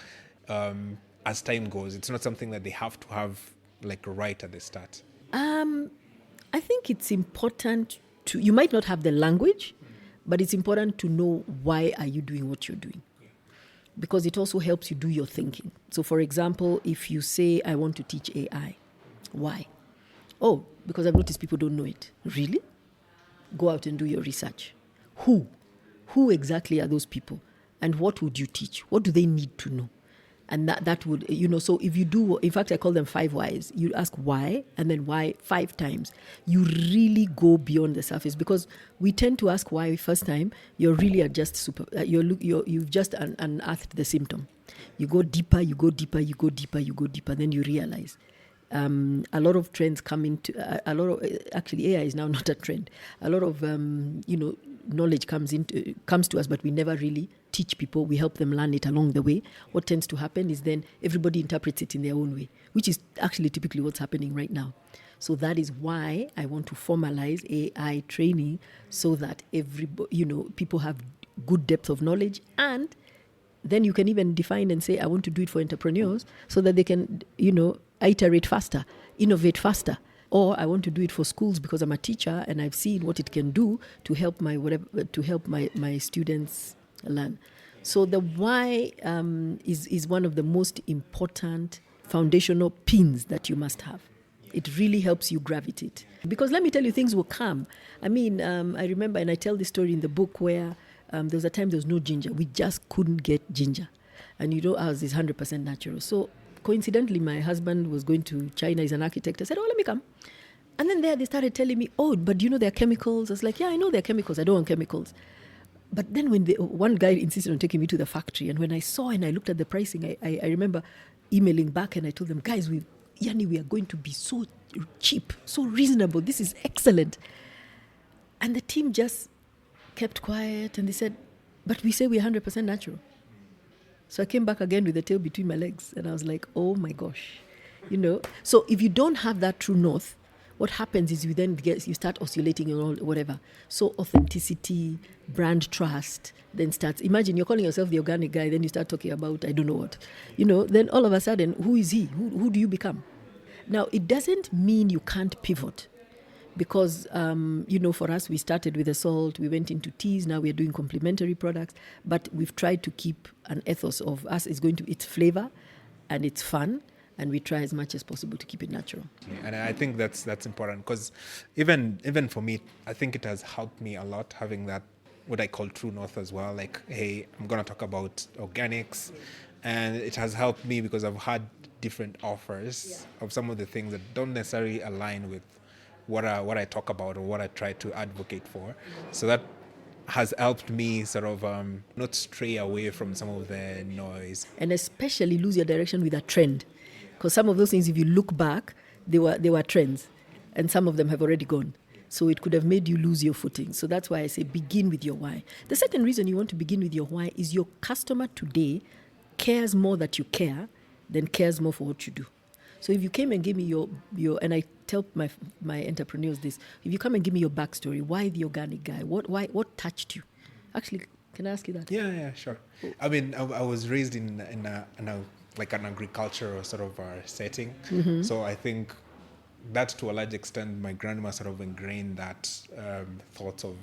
as time goes? It's not something that they have to have like right at the start. I think it's important to, you might not have the language, but it's important to know why are you doing what you're doing, because it also helps you do your thinking. So for example, if you say, I want to teach AI, why? Oh, because I've noticed people don't know it. Really? Go out and do your research. Who exactly are those people? And what would you teach? What do they need to know? And that would, so if you do, in fact, I call them 5 whys. You ask why, and then why 5 times. You really go beyond the surface, because we tend to ask why first time. You're really just you've just unearthed the symptom. You go deeper, you go deeper, you go deeper, you go deeper. Then you realize a lot of trends come into actually AI is now not a trend. A lot of knowledge comes to us, but we never really teach people. We help them learn it along the way. What tends to happen is then everybody interprets it in their own way, which is actually typically what's happening right now. So that is why I want to formalize AI training, so that people have good depth of knowledge, and then you can even define and say, I want to do it for entrepreneurs so that they can, iterate faster, innovate faster. Or I want to do it for schools because I'm a teacher and I've seen what it can do to help my students learn. So the why is one of the most important foundational pins that you must have. It really helps you gravitate. Because let me tell you, things will come. I mean, I remember, and I tell this story in the book, where there was a time there was no ginger. We just couldn't get ginger. And ours is 100% natural. So coincidentally, my husband was going to China. He's an architect. I said, let me come. And then they started telling me, but there are chemicals. I was like, yeah, I know there are chemicals. I don't want chemicals. But then when one guy insisted on taking me to the factory, and when I saw and I looked at the pricing, I remember emailing back and I told them, guys, we are going to be so cheap, so reasonable. This is excellent. And the team just kept quiet, and they said, but we say we're 100% natural. So I came back again with the tail between my legs, and I was like, oh my gosh. So if you don't have that true north, what happens is you start oscillating and all whatever. So authenticity, brand trust, then starts. Imagine you're calling yourself the organic guy, then you start talking about I don't know what. Then all of a sudden, who is he? Who do you become? Now, it doesn't mean you can't pivot, because for us, we started with the salt, we went into teas, now we're doing complementary products, but we've tried to keep an ethos of us. It's flavor and it's fun. And we try as much as possible to keep it natural. Yeah, and I think that's important, because even for me, I think it has helped me a lot having that, what I call true north as well. Like, hey, I'm going to talk about organics. And it has helped me because I've had different offers of some of the things that don't necessarily align with what I talk about or what I try to advocate for. So that has helped me sort of not stray away from some of the noise. And especially lose your direction with a trend. Because some of those things, if you look back, they were trends, and some of them have already gone. So it could have made you lose your footing. So that's why I say begin with your why. The second reason you want to begin with your why is your customer today cares more that you care than cares more for what you do. So if you came and gave me your and I tell my entrepreneurs this, if you come and give me your backstory, why the organic guy? What touched you? Actually, can I ask you that? Yeah, sure. I mean, I was raised in a like an agricultural sort of setting. Mm-hmm. So I think that to a large extent, my grandma sort of ingrained that thought of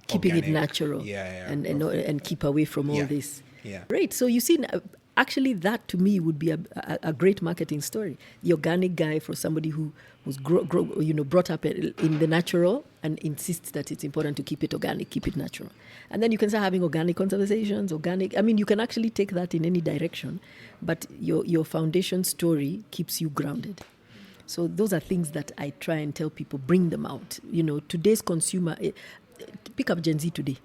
keeping organic. it natural. And keep away from all this. Yeah. Right. So you see, actually, that to me would be a great marketing story. The organic guy for somebody who was brought up in the natural and insists that it's important to keep it organic, keep it natural. And then you can start having organic conversations, you can actually take that in any direction, but your foundation story keeps you grounded. So those are things that I try and tell people, bring them out. Today's consumer, pick up Gen Z today.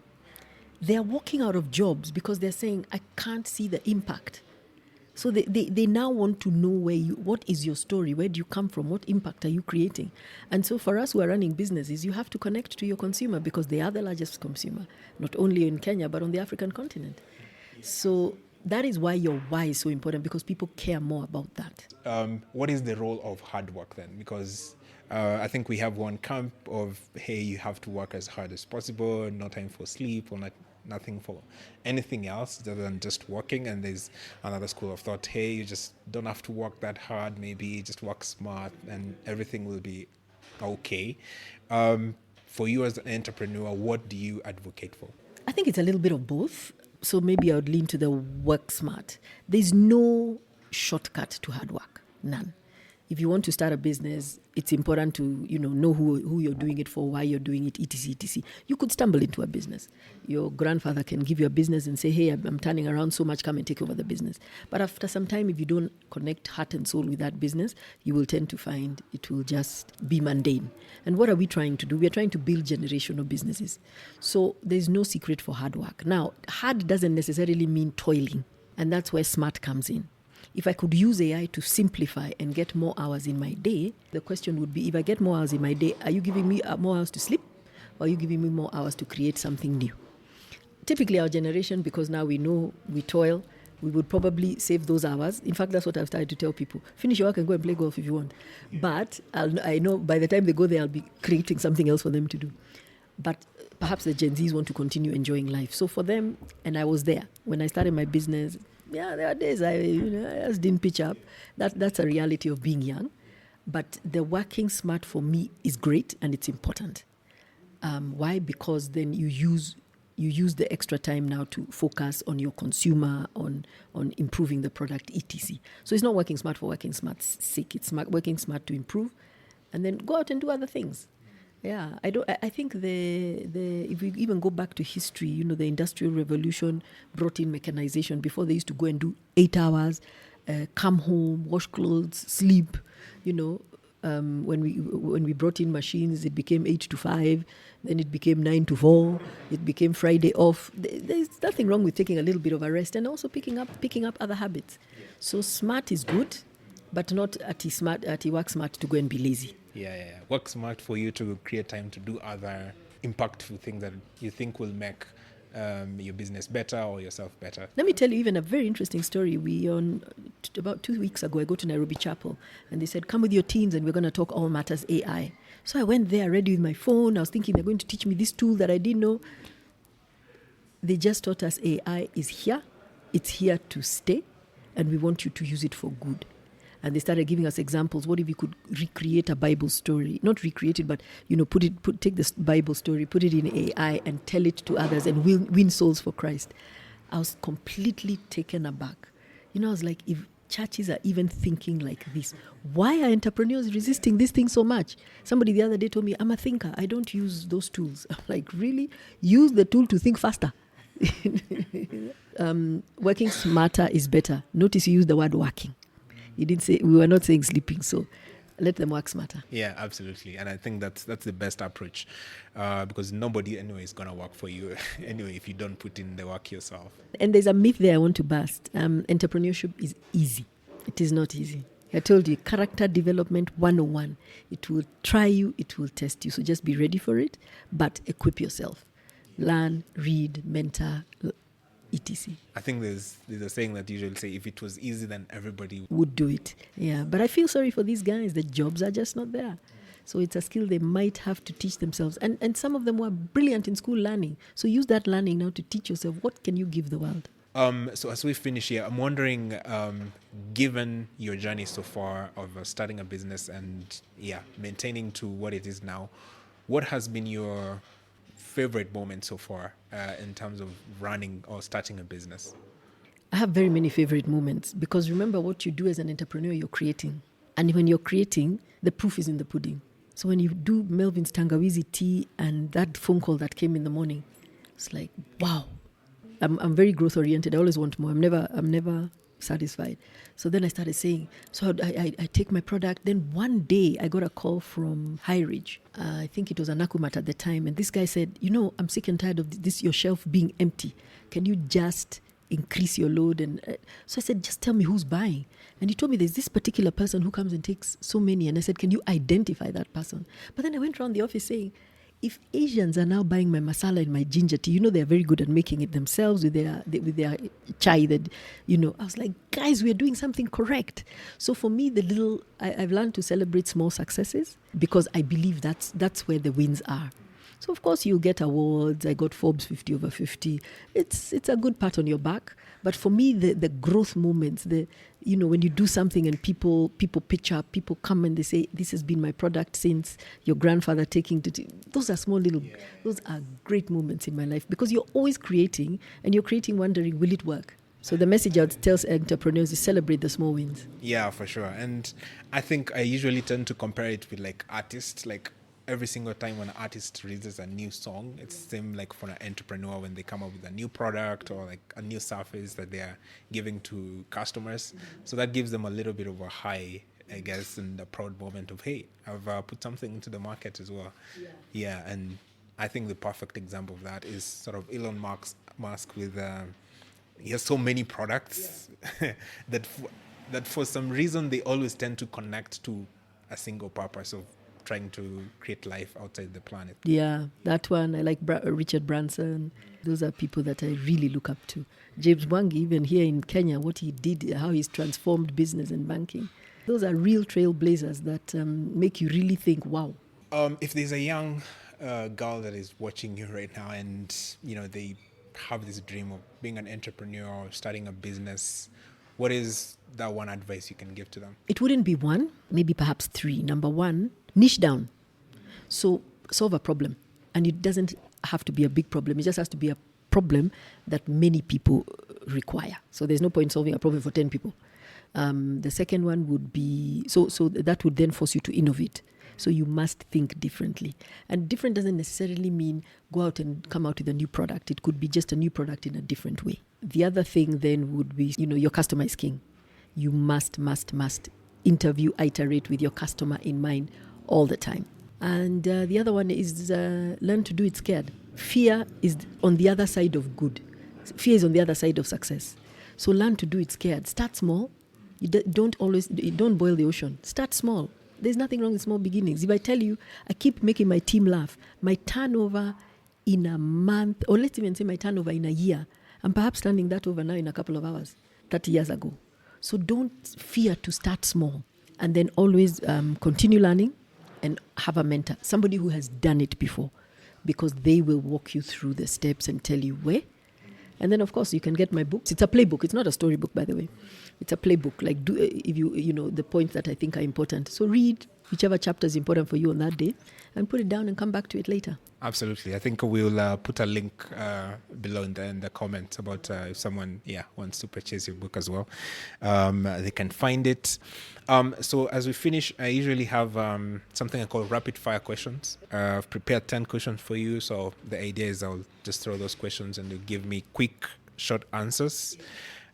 They're walking out of jobs because they're saying, I can't see the impact. So they now want to know what is your story? Where do you come from? What impact are you creating? And so for us who are running businesses, you have to connect to your consumer because they are the largest consumer, not only in Kenya, but on the African continent. So that is why your why is so important, because people care more about that. What is the role of hard work then? Because I think we have one camp of, hey, you have to work as hard as possible, no time for sleep or nothing for anything else other than just working. And there's another school of thought, hey, you just don't have to work that hard, maybe just work smart and everything will be okay. For you as an entrepreneur, what do you advocate for? I think it's a little bit of both. So maybe I would lean to the work smart. There's no shortcut to hard work, none. If you want to start a business, it's important to know who you're doing it for, why you're doing it, etc. You could stumble into a business. Your grandfather can give you a business and say, hey, I'm turning around so much, come and take over the business. But after some time, if you don't connect heart and soul with that business, you will tend to find it will just be mundane. And what are we trying to do? We are trying to build generational businesses. So there's no secret for hard work. Now, hard doesn't necessarily mean toiling. And that's where smart comes in. If I could use AI to simplify and get more hours in my day, the question would be, if I get more hours in my day, are you giving me more hours to sleep? Or are you giving me more hours to create something new? Typically our generation, because now we know we toil, we would probably save those hours. In fact, that's what I've started to tell people. Finish your work and go and play golf if you want. But I know by the time they go there, I'll be creating something else for them to do. But perhaps the Gen Zs want to continue enjoying life. So for them, and I was there, when I started my business, there are days I just didn't pitch up. That's a reality of being young. But the working smart for me is great and it's important. Why? Because then you use the extra time now to focus on your consumer, on improving the product, etc. So it's not working smart for working smart's sake. It's working smart to improve, and then go out and do other things. Yeah, I think if we even go back to history, the Industrial Revolution brought in mechanization. Before they used to go and do 8 hours, come home, wash clothes, sleep. When we brought in machines, it became 8 to 5, then it became 9 to 4, it became Friday off. There's nothing wrong with taking a little bit of a rest and also picking up other habits. So smart is good, but not at work smart to go and be lazy. Yeah. Work smart for you to create time to do other impactful things that you think will make your business better or yourself better. Let me tell you even a very interesting story. About 2 weeks ago, I go to Nairobi Chapel and they said, come with your teens and we're going to talk all matters AI. So I went there ready with my phone. I was thinking they're going to teach me this tool that I didn't know. They just taught us AI is here. It's here to stay. And we want you to use it for good. And they started giving us examples. What if you could recreate a Bible story? Not recreate it, but take this Bible story, put it in AI, and tell it to others, and win souls for Christ. I was completely taken aback. I was like, if churches are even thinking like this, why are entrepreneurs resisting this thing so much? Somebody the other day told me, I'm a thinker. I don't use those tools. I'm like, really? Use the tool to think faster. Working smarter is better. Notice you use the word working. You didn't say, we were not saying sleeping, so let them work smarter. Yeah, absolutely. And I think that's the best approach because nobody anyway is going to work for you anyway if you don't put in the work yourself. And there's a myth there I want to bust. Entrepreneurship is easy. It is not easy. I told you, character development 101. It will try you, it will test you. So just be ready for it, but equip yourself. Learn, read, mentor, etc. I think there's a saying that usually say, if it was easy, then everybody would do it. Yeah, but I feel sorry for these guys. The jobs are just not there. So it's a skill they might have to teach themselves. And some of them were brilliant in school learning. So use that learning now to teach yourself, what can you give the world? So as we finish here, I'm wondering, given your journey so far of starting a business and maintaining to what it is now, what has been your favorite moment so far in terms of running or starting a business? I have very many favorite moments because remember, what you do as an entrepreneur, you're creating. And when you're creating, the proof is in the pudding. So when you do Melvin's Tangawizi tea and that phone call that came in the morning, it's like, wow. I'm very growth oriented. I always want more. I'm never satisfied. So then I started saying, so I take my product. Then one day I got a call from High Ridge. I think it was Anakumat at the time. And this guy said, I'm sick and tired of this, your shelf being empty. Can you just increase your load? And so I said, just tell me who's buying. And he told me there's this particular person who comes and takes so many. And I said, can you identify that person? But then I went around the office saying, if Asians are now buying my masala and my ginger tea, they're very good at making it themselves with their chai. That I was like, guys, we're doing something correct. So for me, I've learned to celebrate small successes because I believe that's where the wins are. So of course you'll get awards. I got Forbes 50 over 50. It's a good pat on your back. But for me, the growth moments, when you do something and people pitch up, people come and they say, this has been my product since your grandfather taking to those are small little, those are great moments in my life because you're always creating and you're creating wondering, will it work? So the message I would tell entrepreneurs is celebrate the small wins. Yeah, for sure. And I think I usually tend to compare it with artists, every single time when an artist releases a new song, it's the same for an entrepreneur when they come up with a new product or a new service that they are giving to customers. So that gives them a little bit of a high, I guess, and a proud moment of, hey, I've put something into the market as well. Yeah, and I think the perfect example of that is sort of Elon Musk with, he has so many products that for some reason they always tend to connect to a single purpose of trying to create life outside the planet. Yeah, that one. I like Richard Branson. Those are people that I really look up to. James Mwangi, even here in Kenya, what he did, how he's transformed business and banking. Those are real trailblazers that make you really think, wow. If there's a young girl that is watching you right now and, they have this dream of being an entrepreneur or starting a business, what is that one advice you can give to them? It wouldn't be one, maybe perhaps three. Number one, niche down. So solve a problem. And it doesn't have to be a big problem. It just has to be a problem that many people require. So there's no point solving a problem for 10 people. The second one would be, so that would then force you to innovate. So you must think differently. And different doesn't necessarily mean go out and come out with a new product. It could be just a new product in a different way. The other thing then would be, your customer is king. You must interview, iterate with your customer in mind all the time. And the other one is learn to do it scared. Fear is on the other side of good. Fear is on the other side of success. So learn to do it scared. Start small. Don't boil the ocean. Start small. There's nothing wrong with small beginnings. If I tell you, I keep making my team laugh, my turnover in a month, or let's even say my turnover in a year, I'm perhaps turning that over now in a couple of hours, 30 years ago. So don't fear to start small and then always continue learning and have a mentor, somebody who has done it before, because they will walk you through the steps and tell you where. And then, of course, you can get my books. It's a playbook. It's not a storybook, by the way. It's a playbook. If you the points that I think are important. So read whichever chapter is important for you on that day and put it down and come back to it later. Absolutely. I think we'll put a link below in the comments about if someone wants to purchase your book as well. They can find it. So as we finish, I usually have something I call rapid fire questions. I've prepared 10 questions for you. So the idea is I'll just throw those questions and you give me quick, short answers.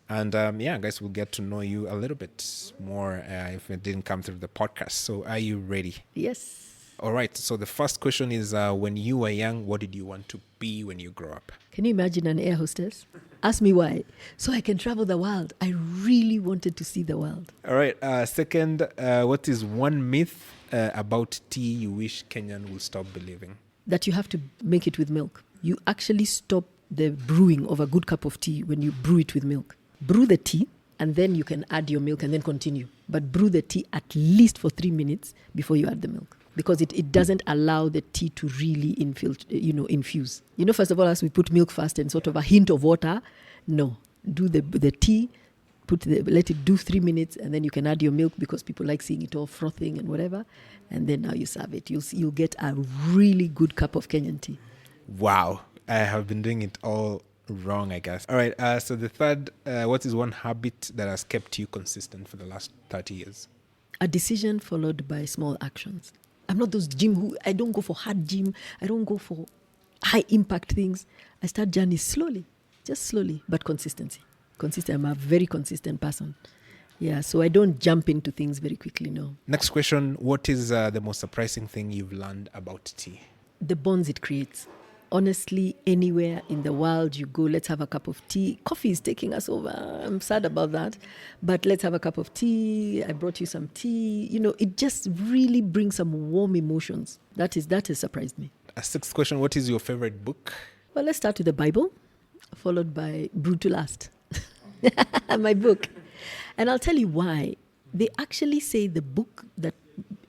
And guys, we'll get to know you a little bit more if it didn't come through the podcast. So are you ready? Yes. All right. So the first question is, when you were young, what did you want to be when you grow up? Can you imagine an air hostess? Ask me why. So I can travel the world. I really wanted to see the world. All right. Second, what is one myth about tea you wish Kenyan will stop believing? That you have to make it with milk. You actually stop the brewing of a good cup of tea when you brew it with milk. Brew the tea, and then you can add your milk and then continue. But brew the tea at least for 3 minutes before you add the milk, because it doesn't allow the tea to really infuse. First of all, as we put milk first and sort of a hint of water, no. Do the tea, let it do 3 minutes, and then you can add your milk, because people like seeing it all frothing and whatever. And then now you serve it. You'll get a really good cup of Kenyan tea. Wow. I have been doing it all wrong, I guess. All right. So the third, what is one habit that has kept you consistent for the last 30 years? A decision followed by small actions. I'm not those I don't go for hard gym. I don't go for high impact things. I start journeys slowly, just slowly, but consistency. I'm a very consistent person. Yeah, so I don't jump into things very quickly, no. Next question, what is the most surprising thing you've learned about tea? The bonds it creates. Honestly, anywhere in the world you go, let's have a cup of tea. Coffee is taking us over. I'm sad about that. But let's have a cup of tea. I brought you some tea. It just really brings some warm emotions. That has surprised me. A sixth question, what is your favorite book? Well, let's start with the Bible, followed by Brewed to Last. My book. And I'll tell you why. They actually say the book that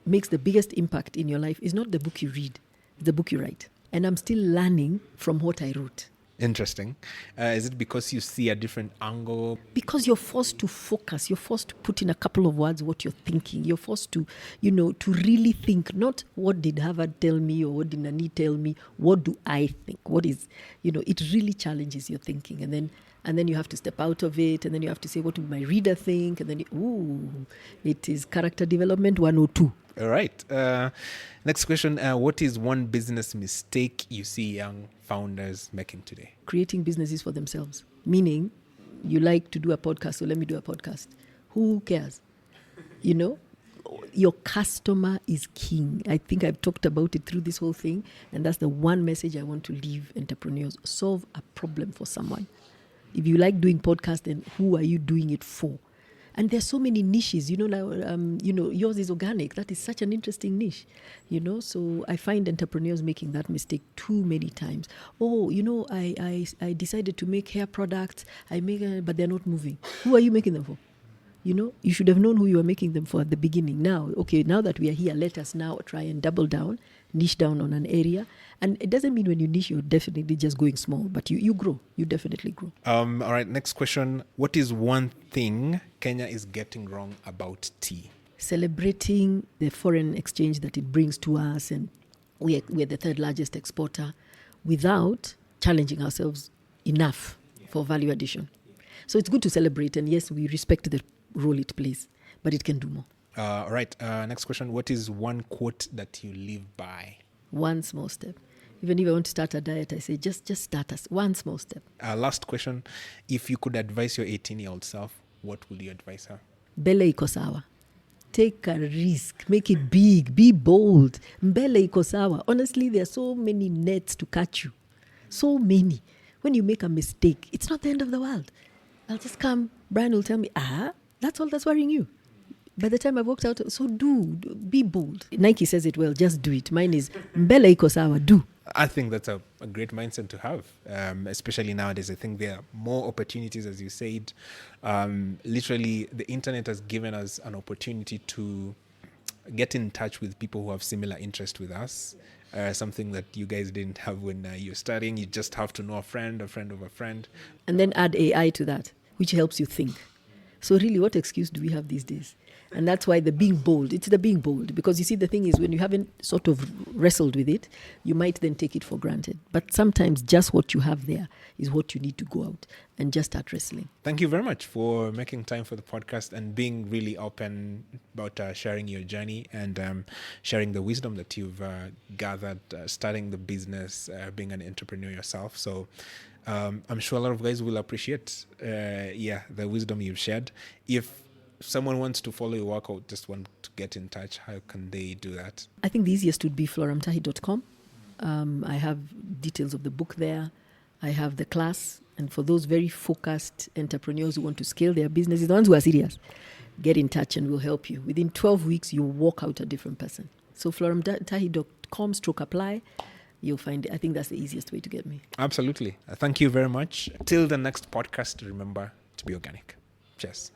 makes the biggest impact in your life is not the book you read, it's the book you write. And I'm still learning from what I wrote. Interesting. Is it because you see a different angle? Because you're forced to focus. You're forced to put in a couple of words what you're thinking. You're forced to, to really think, not what did Harvard tell me or what did Nani tell me. What do I think? What is, it really challenges your thinking. And then you have to step out of it. And then you have to say, what will my reader think? And then, it is character development 102. All right. Next question. What is one business mistake you see young founders making today? Creating businesses for themselves. Meaning, you like to do a podcast, so let me do a podcast. Who cares? Your customer is king. I think I've talked about it through this whole thing. And that's the one message I want to leave entrepreneurs. Solve a problem for someone. If you like doing podcasts, then who are you doing it for? And there's so many niches, yours is organic. That is such an interesting niche, So I find entrepreneurs making that mistake too many times. I decided to make hair products. But they're not moving. Who are you making them for? You should have known who you were making them for at the beginning. Now that we are here, let us now try and double down, niche down on an area. And it doesn't mean when you niche, you're definitely just going small, but you grow. You definitely grow. All right, next question. What is one thing Kenya is getting wrong about tea? Celebrating the foreign exchange that it brings to us, and we're the third largest exporter, without challenging ourselves enough for value addition. So it's good to celebrate, and yes, we respect the role it plays, but it can do more. All right, next question. What is one quote that you live by? One small step. Even if I want to start a diet, I say just start us. One small step. Last question. If you could advise your 18-year-old self, what would you advise her? Mbele iko sawa. Take a risk. Make it big. Be bold. Mbele iko sawa. Honestly, there are so many nets to catch you. So many. When you make a mistake, it's not the end of the world. I'll just come. Brian will tell me, that's all that's worrying you. By the time I've walked out, so be bold. Nike says it well, just do it. Mine is, mbele iko sawa, do. I think that's a great mindset to have, especially nowadays. I think there are more opportunities, as you said. Literally, the internet has given us an opportunity to get in touch with people who have similar interests with us. Something that you guys didn't have when you're studying. You just have to know a friend of a friend. And then add AI to that, which helps you think. So really, what excuse do we have these days? And that's why it's the being bold. Because you see, the thing is, when you haven't sort of wrestled with it, you might then take it for granted. But sometimes just what you have there is what you need to go out and just start wrestling. Thank you very much for making time for the podcast and being really open about sharing your journey and sharing the wisdom that you've gathered, starting the business, being an entrepreneur yourself. So I'm sure a lot of guys will appreciate the wisdom you've shared. If someone wants to follow your work or just want to get in touch, how can they do that? I think the easiest would be floramutahi.com. I have details of the book there. I have the class. And for those very focused entrepreneurs who want to scale their businesses, the ones who are serious, get in touch and we'll help you. Within 12 weeks, you'll walk out a different person. So floramutahi.com/apply. You'll find it. I think that's the easiest way to get me. Absolutely. Thank you very much. Till the next podcast, remember to be organic. Cheers.